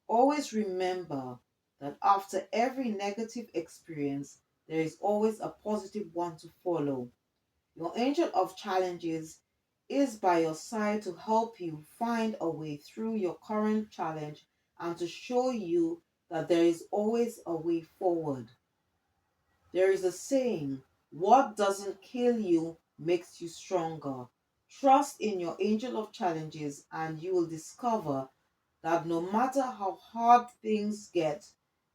Always remember that after every negative experience, there is always a positive one to follow. Your angel of challenges is by your side to help you find a way through your current challenge and to show you that there is always a way forward. There is a saying, what doesn't kill you makes you stronger. Trust in your angel of challenges, and you will discover that no matter how hard things get,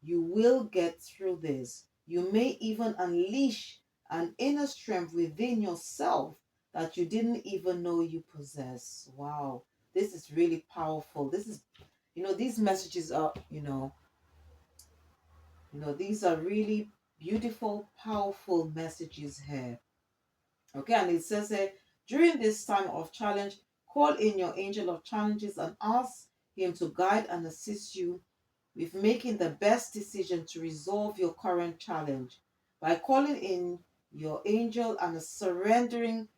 you will get through this. You may even unleash an inner strength within yourself that you didn't even know you possess. Wow, this is really powerful. These messages are, these are really beautiful, powerful messages here. Okay, and it says that during this time of challenge, call in your angel of challenges and ask him to guide and assist you with making the best decision to resolve your current challenge. By calling in your angel and surrendering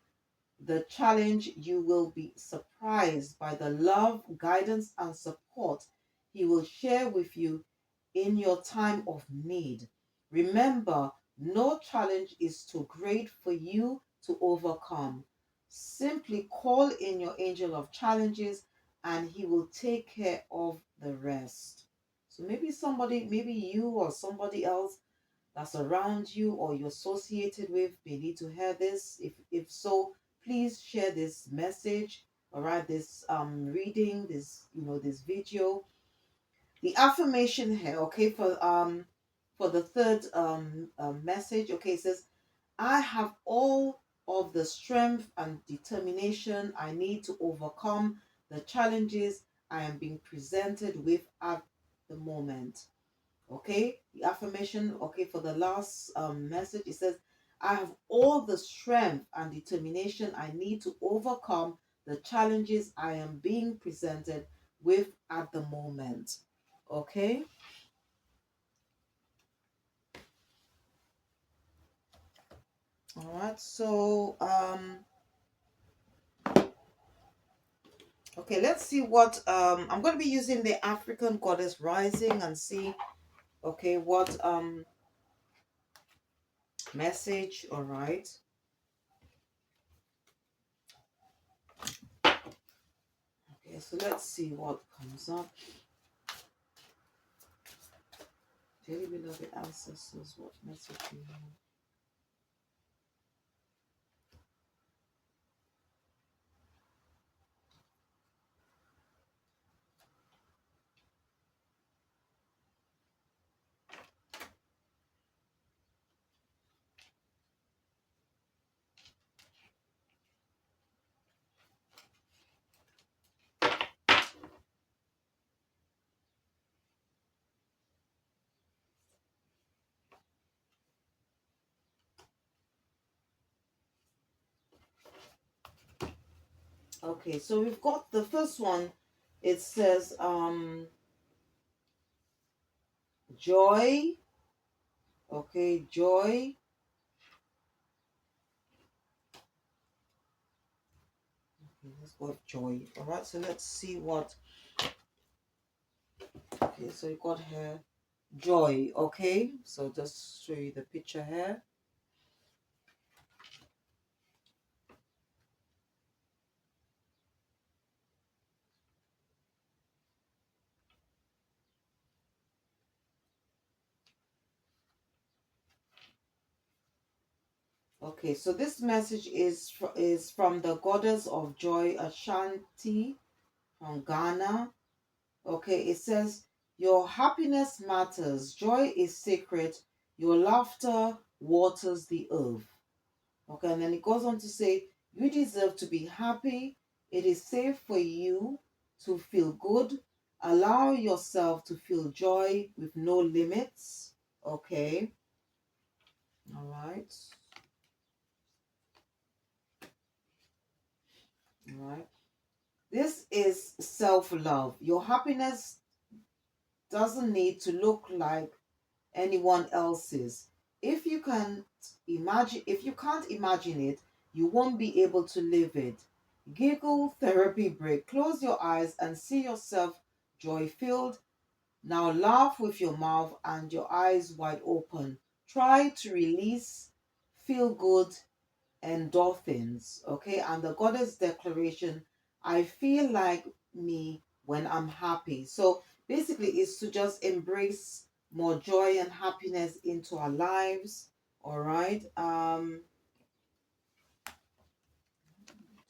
the challenge, you will be surprised by the love, guidance, and support he will share with you in your time of need. Remember, no challenge is too great for you to overcome. Simply call in your angel of challenges and he will take care of the rest. So maybe you or somebody else that's around you or you're associated with may need to hear this. If so, please share this message, all right, this reading, this video. The affirmation here, okay, for the third message, okay, it says, I have all of the strength and determination I need to overcome the challenges I am being presented with at the moment. Okay, the affirmation, okay, for the last message, it says, I have all the strength and determination I need to overcome the challenges I am being presented with at the moment. Okay, all right, so okay, let's see what I'm going to be using the African Goddess Rising and see, okay, what message, all right. Okay, so let's see what comes up. Dearly beloved ancestors, what message do you have? Okay, so we've got the first one. It says joy. Okay, joy got joy. All right, so let's see what. Okay, so you got here joy. Okay, so just show you the picture here. Okay, so this message is from the goddess of joy, Ashanti from Ghana. Okay, it says, your happiness matters, joy is sacred, your laughter waters the earth. Okay, and then it goes on to say, you deserve to be happy. It is safe for you to feel good. Allow yourself to feel joy with no limits. Okay, all right, all right. This is self love. Your happiness doesn't need to look like anyone else's. If you can't imagine it, you won't be able to live it. Giggle therapy break. Close your eyes and see yourself joy filled. Now laugh with your mouth and your eyes wide open. Try to release feel good endorphins, okay? And the goddess declaration, I feel like me when I'm happy. So basically, it's to just embrace more joy and happiness into our lives, all right?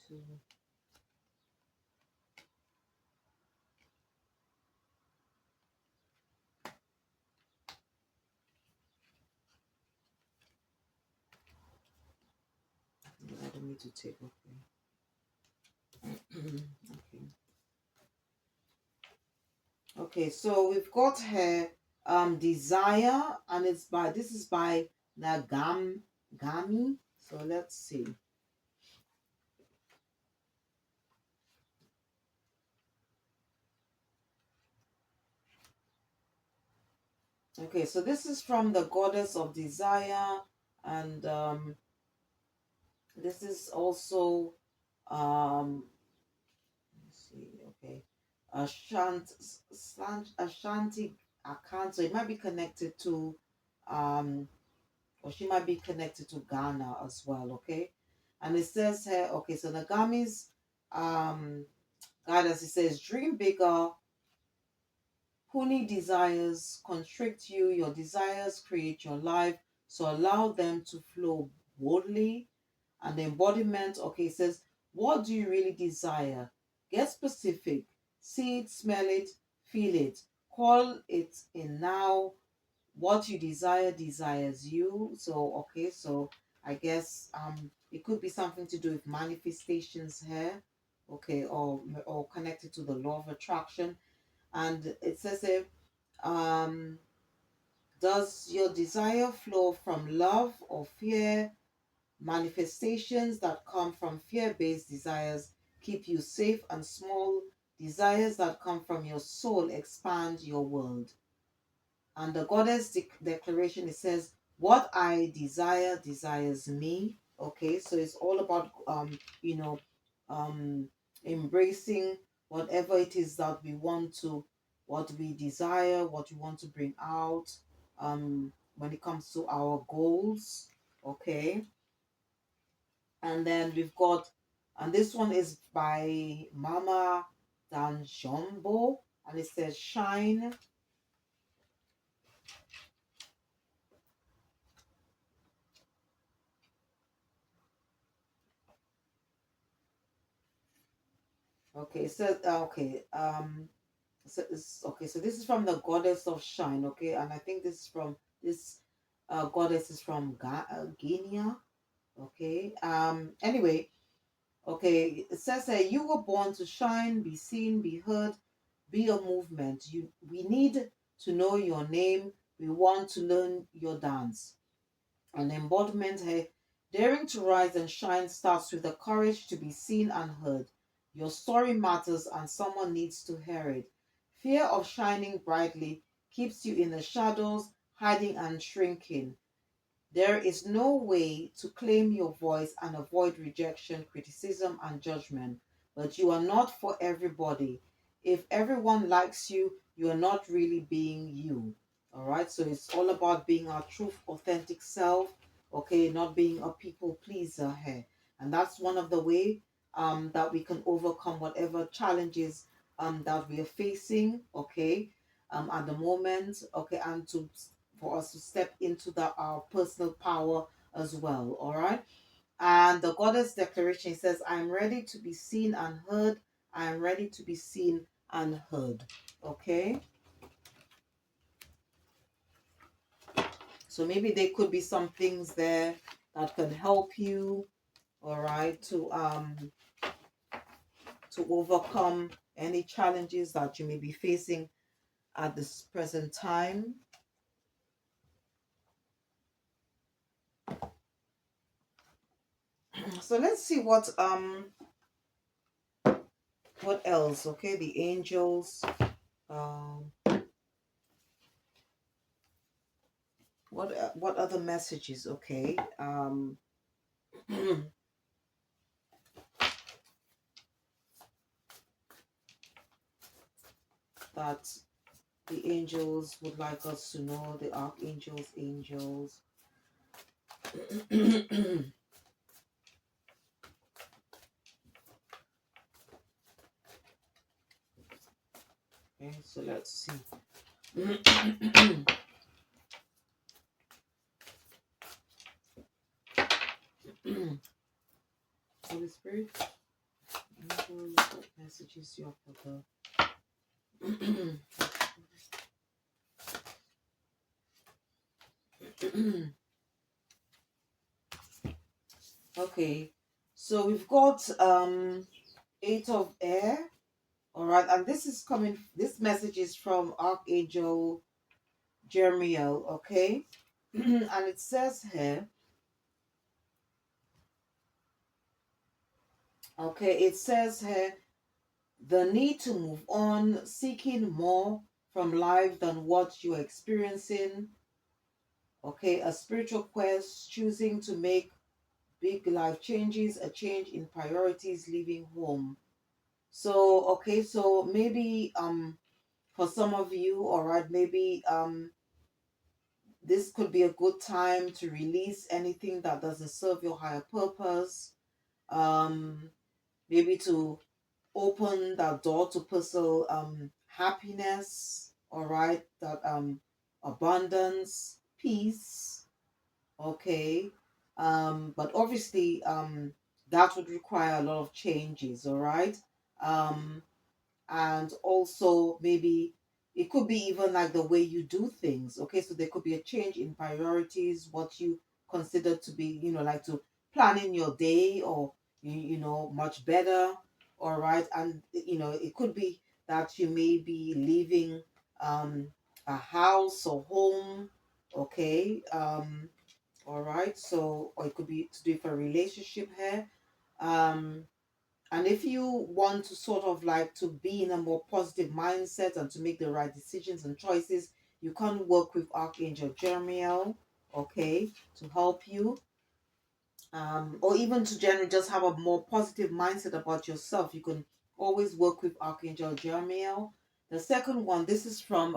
To, I don't need to take, okay. Okay. Okay, so we've got her desire, and this is by Gami. So let's see. Okay, so this is from the goddess of desire, and this is also let's see, okay, Ashanti Akan. So it might be connected to um, or she might be connected to Ghana as well. Okay, and it says here, okay, so Nagami's guidance. It says, dream bigger. Puni desires constrict you, your desires create your life, so allow them to flow boldly. And the embodiment, okay, it says, what do you really desire? Get specific, see it, smell it, feel it, call it in now. What you desire desires you. So, okay, so I guess it could be something to do with manifestations here, okay, or connected to the law of attraction. And it says um, does your desire flow from love or fear? Manifestations that come from fear based desires keep you safe and small. Desires that come from your soul expand your world. And the goddess declaration, it says, what I desire desires me. Okay, so it's all about um embracing whatever it is that we want to, what we desire, what we want to bring out when it comes to our goals. Okay, and then we've got, and this one is by Mama Danjombo, and it says shine. Okay, so okay, so this is from the goddess of shine, okay, and I think this goddess is from Guinea, okay. Anyway, okay, it says that you were born to shine, be seen, be heard, be a movement. We need to know your name. We want to learn your dance. An embodiment here. Daring to rise and shine starts with the courage to be seen and heard. Your story matters and someone needs to hear it. Fear of shining brightly keeps you in the shadows, hiding and shrinking. There is no way to claim your voice and avoid rejection, criticism, and judgment. but you are not for everybody. If everyone likes you, you are not really being you. All right, so it's all about being our true, authentic self, okay, not being a people pleaser here. And that's one of the way that we can overcome whatever challenges that we are facing, okay, at the moment, okay, and to for us to step into our personal power as well. All right. And the goddess declaration says, I'm ready to be seen and heard. I'm ready to be seen and heard. Okay. So maybe there could be some things there that can help you, all right, to overcome any challenges that you may be facing at this present time. So let's see what else, okay? The angels, um what other messages, okay? That the angels would like us to know, the archangels, angels. Okay, so let's see. Holy Spirit, angels, what messages you have for the Okay, so we've got eight of air. All right, and this message is from Archangel Jeremiel, okay? And it says here, okay, it says here, the need to move on, seeking more from life than what you're experiencing, okay? A spiritual quest, choosing to make big life changes, a change in priorities, leaving home. So, okay, so maybe for some of you, all right, maybe this could be a good time to release anything that doesn't serve your higher purpose. Um, maybe to open that door to personal happiness, all right, that abundance, peace, okay. But obviously that would require a lot of changes, all right. Um, and also maybe it could be even like the way you do things, okay, so there could be a change in priorities, what you consider to be, like to planning your day, or much better, all right. And it could be that you may be leaving um a house or home, okay, all right. So, or it could be to do for a relationship here, um and if you want to sort of like to be in a more positive mindset and to make the right decisions and choices, you can work with Archangel Jeremiel, okay, to help you. Or even to generally just have a more positive mindset about yourself. You can always work with Archangel Jeremiel. The second one, this is from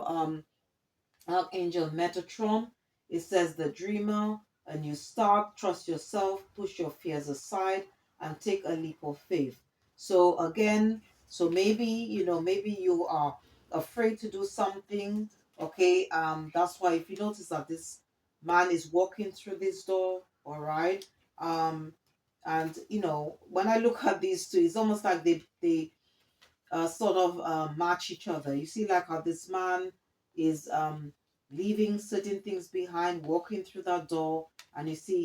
Archangel Metatron. It says, the dreamer, a new start, trust yourself, push your fears aside, and take a leap of faith. So again, so maybe you are afraid to do something. Okay, that's why if you notice that this man is walking through this door, all right. And when I look at these two, it's almost like they sort of match each other. You see, like how this man is leaving certain things behind, walking through that door, and you see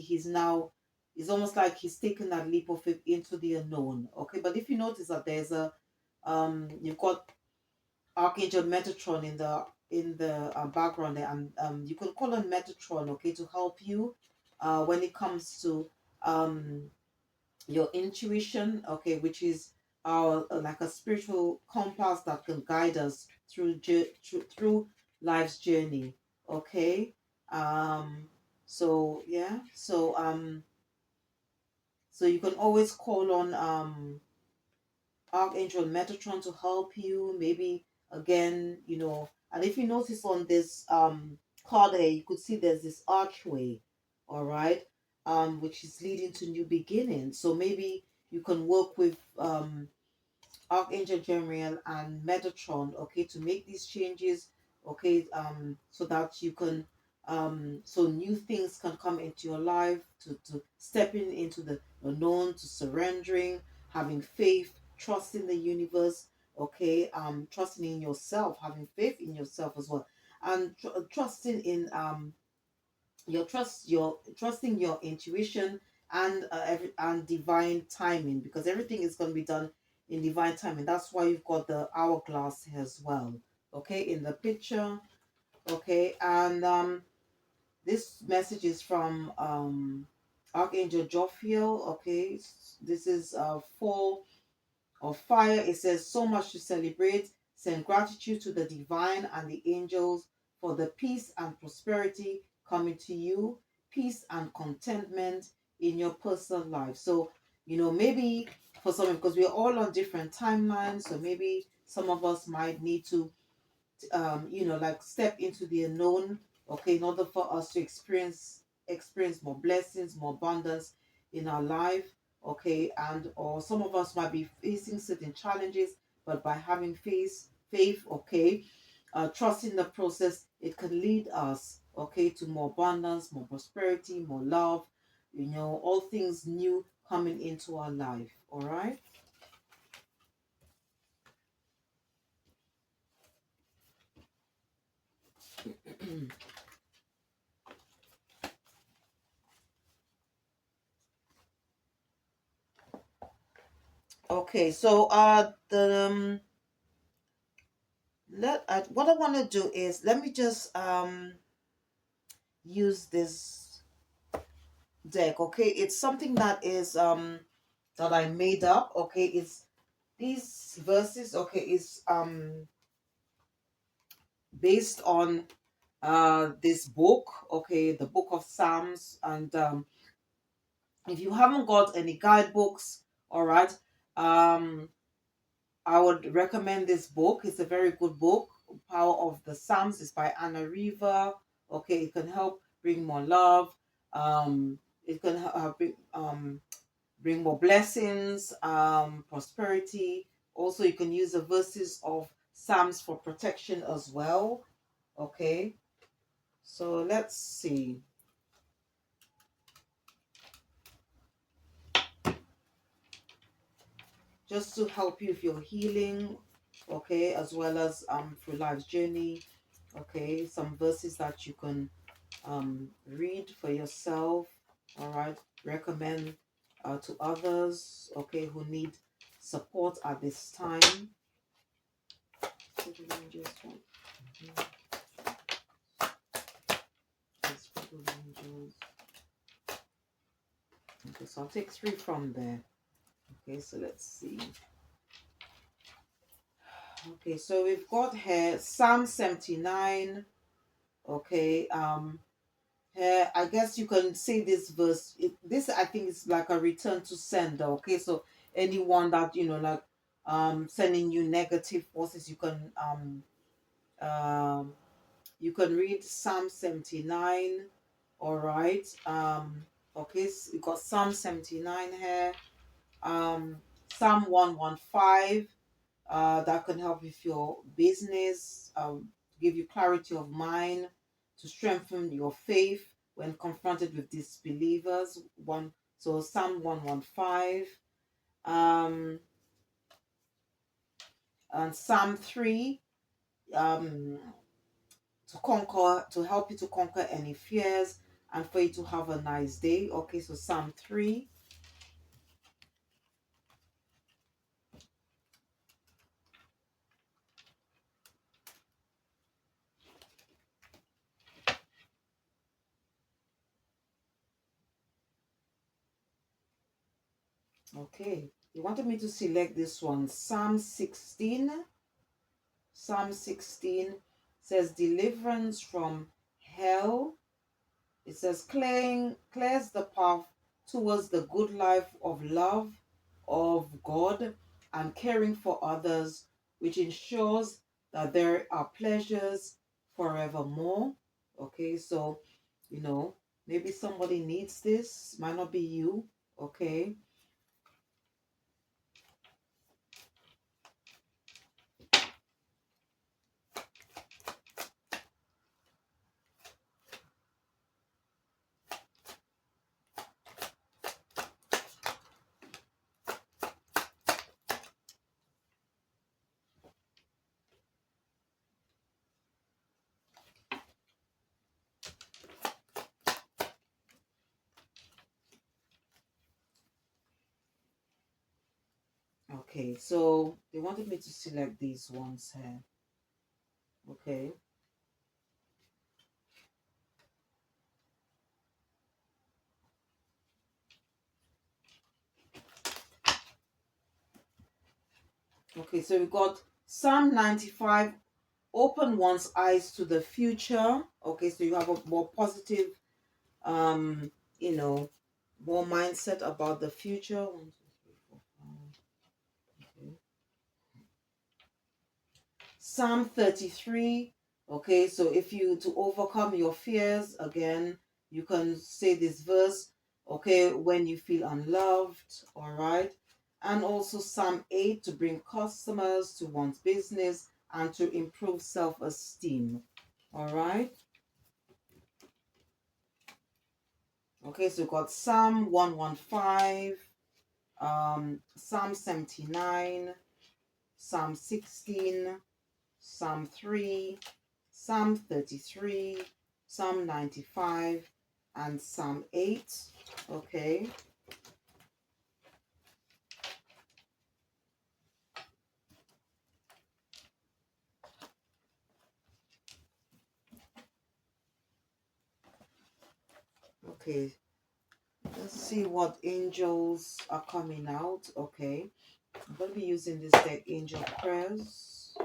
it's almost like he's taken that leap of faith into the unknown. Okay, but if you notice that there's a you've got Archangel Metatron in the background there, and you can call on Metatron, okay, to help you when it comes to your intuition, okay, which is our like a spiritual compass that can guide us through life's journey, okay. So yeah, so you can always call on Archangel Metatron to help you. Maybe again, and if you notice on this card here, you could see there's this archway, all right, which is leading to new beginnings. So maybe you can work with Archangel Jeremiel and Metatron, okay, to make these changes, okay, so that you can, so new things can come into your life, to stepping into the unknown, to surrendering, having faith, trusting the universe, okay, trusting in yourself, having faith in yourself as well, and trusting in your trusting your intuition and and divine timing, because everything is going to be done in divine timing. That's why you've got the hourglass here as well, okay, in the picture, okay. And this message is from Archangel Jophiel, okay. This is 4 of fire. It says, so much to celebrate. Send gratitude to the divine and the angels for the peace and prosperity coming to you, peace and contentment in your personal life. So, maybe for some, because we're all on different timelines, so maybe some of us might need to like step into the unknown, okay, in order for us to experience more blessings, more abundance in our life, okay. And or some of us might be facing certain challenges, but by having faith, okay, trusting the process, it can lead us, okay, to more abundance, more prosperity, more love, all things new coming into our life. All right. Okay, so the what I want to do is, let me just use this deck, okay. It's something that is that I made up, okay. It's these verses, okay, is based on this book, okay, the book of Psalms. And if you haven't got any guidebooks, all right, I would recommend this book. It's a very good book. Power of the Psalms is by Anna Riva. Okay, it can help bring more love. It can bring more blessings, prosperity. Also, you can use the verses of Psalms for protection as well. Okay, so let's see. Just to help you with your healing, okay, as well as through life's journey. Okay, some verses that you can read for yourself, all right, recommend to others, okay, who need support at this time. Okay, so I'll take 3 from there. Okay, so let's see. Okay, so we've got here Psalm 79. Okay, here I guess you can say this verse. This I think is like a return to sender. Okay, so anyone that like sending you negative forces, you can read Psalm 79. All right. Okay, so you got Psalm 79 here. Psalm 115. That can help with your business, give you clarity of mind, to strengthen your faith when confronted with disbelievers. So Psalm 115, and Psalm 3, to help you to conquer any fears and for you to have a nice day. Okay, so Psalm 3. Okay, you wanted me to select this one, Psalm 16. Psalm 16 says deliverance from hell. It says clears the path towards the good life of love of God and caring for others, which ensures that there are pleasures forevermore. Okay, so you know, maybe somebody needs this, might not be you. Okay. Okay, so they wanted me to select these ones here. Okay. Okay, so we got Psalm 95, open one's eyes to the future. Okay, so you have a more positive, um, you know, more mindset about the future. One, two, three, four, five. Okay. Psalm 33. Okay, so if you to overcome your fears, again, you can say this verse, okay, when you feel unloved, all right. And also Psalm 8 to bring customers to one's business and to improve self-esteem. All right. Okay, so we've got Psalm 115, Psalm 79, Psalm 16, Psalm 3, Psalm 33, Psalm 95, and Psalm 8. Okay. Okay. Let's see what angels are coming out. Okay. I'm going to be using this deck, Angel Prayers.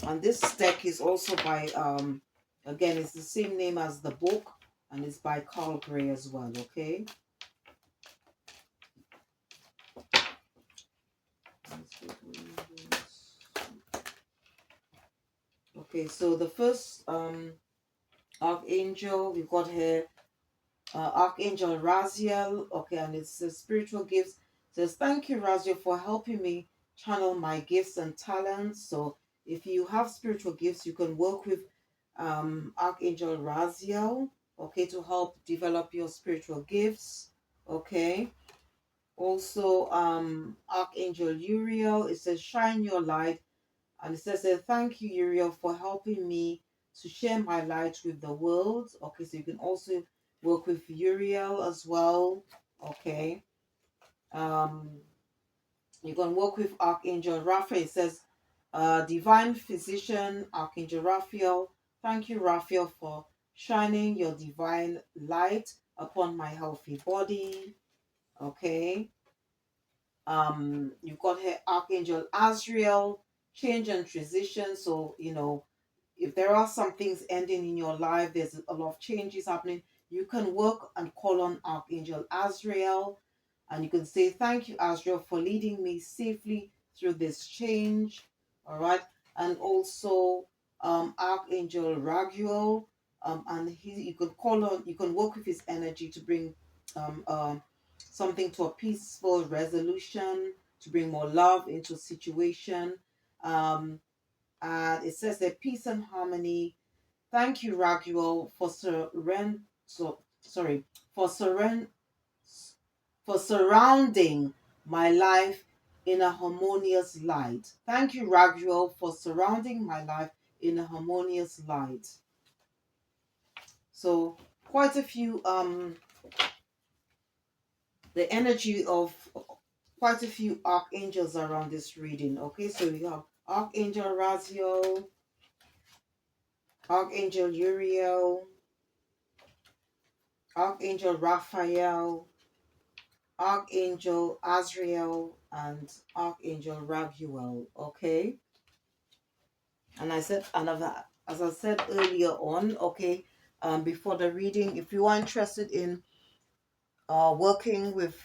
And this deck is also by, again, it's the same name as the book. And it's by Carl Gray as well. Okay. Okay, so the first archangel we've got here, Archangel Raziel. Okay, and it's the spiritual gifts. It says, thank you, Raziel, for helping me channel my gifts and talents. So if you have spiritual gifts, you can work with Archangel Raziel, okay, to help develop your spiritual gifts. Okay. Also, Archangel Uriel, it says, shine your light. And it says, thank you, Uriel, for helping me to share my light with the world. Okay, so you can also work with Uriel as well. Okay. Um, you can work with Archangel Raphael. It says, divine physician, Archangel Raphael. Thank you, Raphael, for shining your divine light upon my healthy body. Okay. You've got here Archangel Azrael, change and transition. So, if there are some things ending in your life, there's a lot of changes happening, you can work and call on Archangel Azrael, and you can say, thank you, Azrael, for leading me safely through this change. All right. And also Archangel Raguel, and you can call on, you can work with his energy to bring um, um, something to a peaceful resolution, to bring more love into a situation. Um, and it says that peace and harmony. Thank you, Raguel, for for surrounding my life in a harmonious light. Thank you, Raguel, for surrounding my life in a harmonious light. So quite a few the energy of quite a few archangels around this reading. Okay, so we have Archangel Raziel, Archangel Uriel, Archangel Raphael, Archangel Azrael, and Archangel Raguel. Okay, and as I said earlier on, okay, before the reading, if you are interested in working with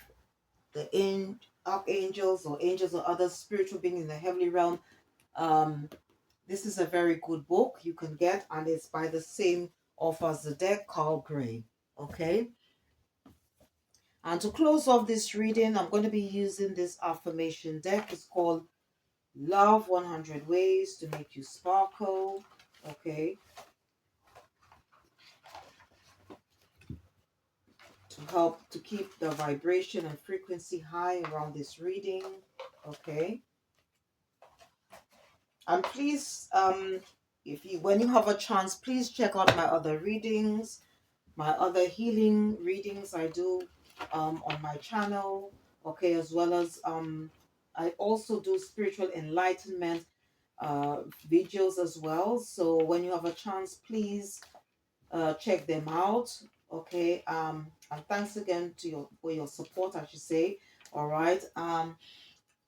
archangels or angels or other spiritual beings in the heavenly realm. Um, this is a very good book you can get, and it's by the same author as the deck, Carl Gray. Okay. And to close off this reading, I'm going to be using this affirmation deck. It's called Love 100 Ways to Make You Sparkle. Okay. To help to keep the vibration and frequency high around this reading. Okay. And please, if you when you have a chance, please check out my other readings, my other healing readings I do on my channel. Okay, as well as I also do spiritual enlightenment videos as well. So when you have a chance, please check them out. Okay, and thanks again to your for your support, I should say. All right.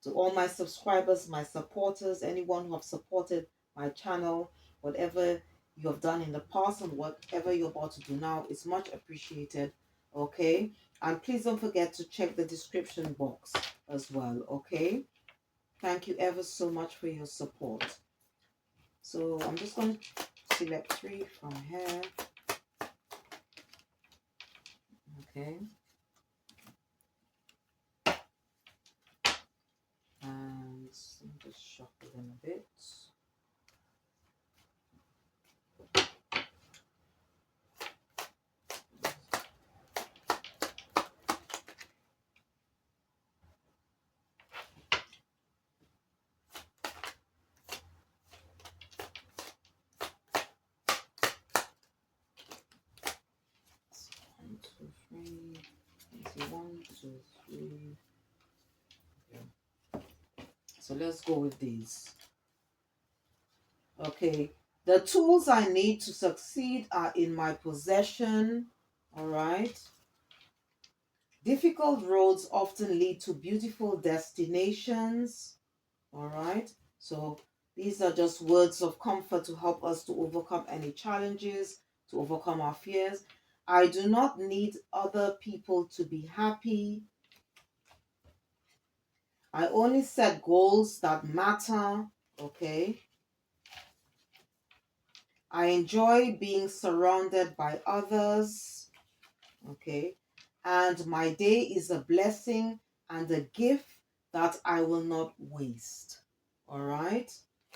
To all my subscribers, my supporters, anyone who have supported my channel, whatever you have done in the past and whatever you're about to do now is much appreciated. Okay, and please don't forget to check the description box as well. Okay, thank you ever so much for your support. So I'm just going to select 3 from here. Okay, and just shuffle them a bit. One, two, three. Let's see, 1, 2, 3. So let's go with these. Okay, the tools I need to succeed are in my possession. All right. Difficult roads often lead to beautiful destinations. All right. So these are just words of comfort to help us to overcome any challenges, to overcome our fears. I do not need other people to be happy. I only set goals that matter. Okay. I enjoy being surrounded by others. Okay. And my day is a blessing and a gift that I will not waste. All right.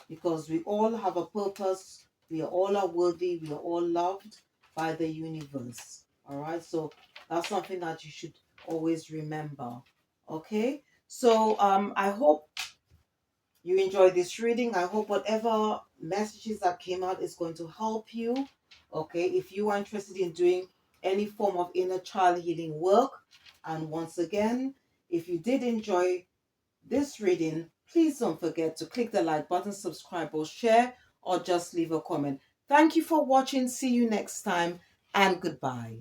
Because we all have a purpose. We all are worthy. We are all loved by the universe. All right. So that's something that you should always remember. Okay. So I hope you enjoyed this reading. I hope whatever messages that came out is going to help you. Okay, if you are interested in doing any form of inner child healing work, and once again, if you did enjoy this reading, please don't forget to click the like button, subscribe, or share, or just leave a comment. Thank you for watching. See you next time, and goodbye.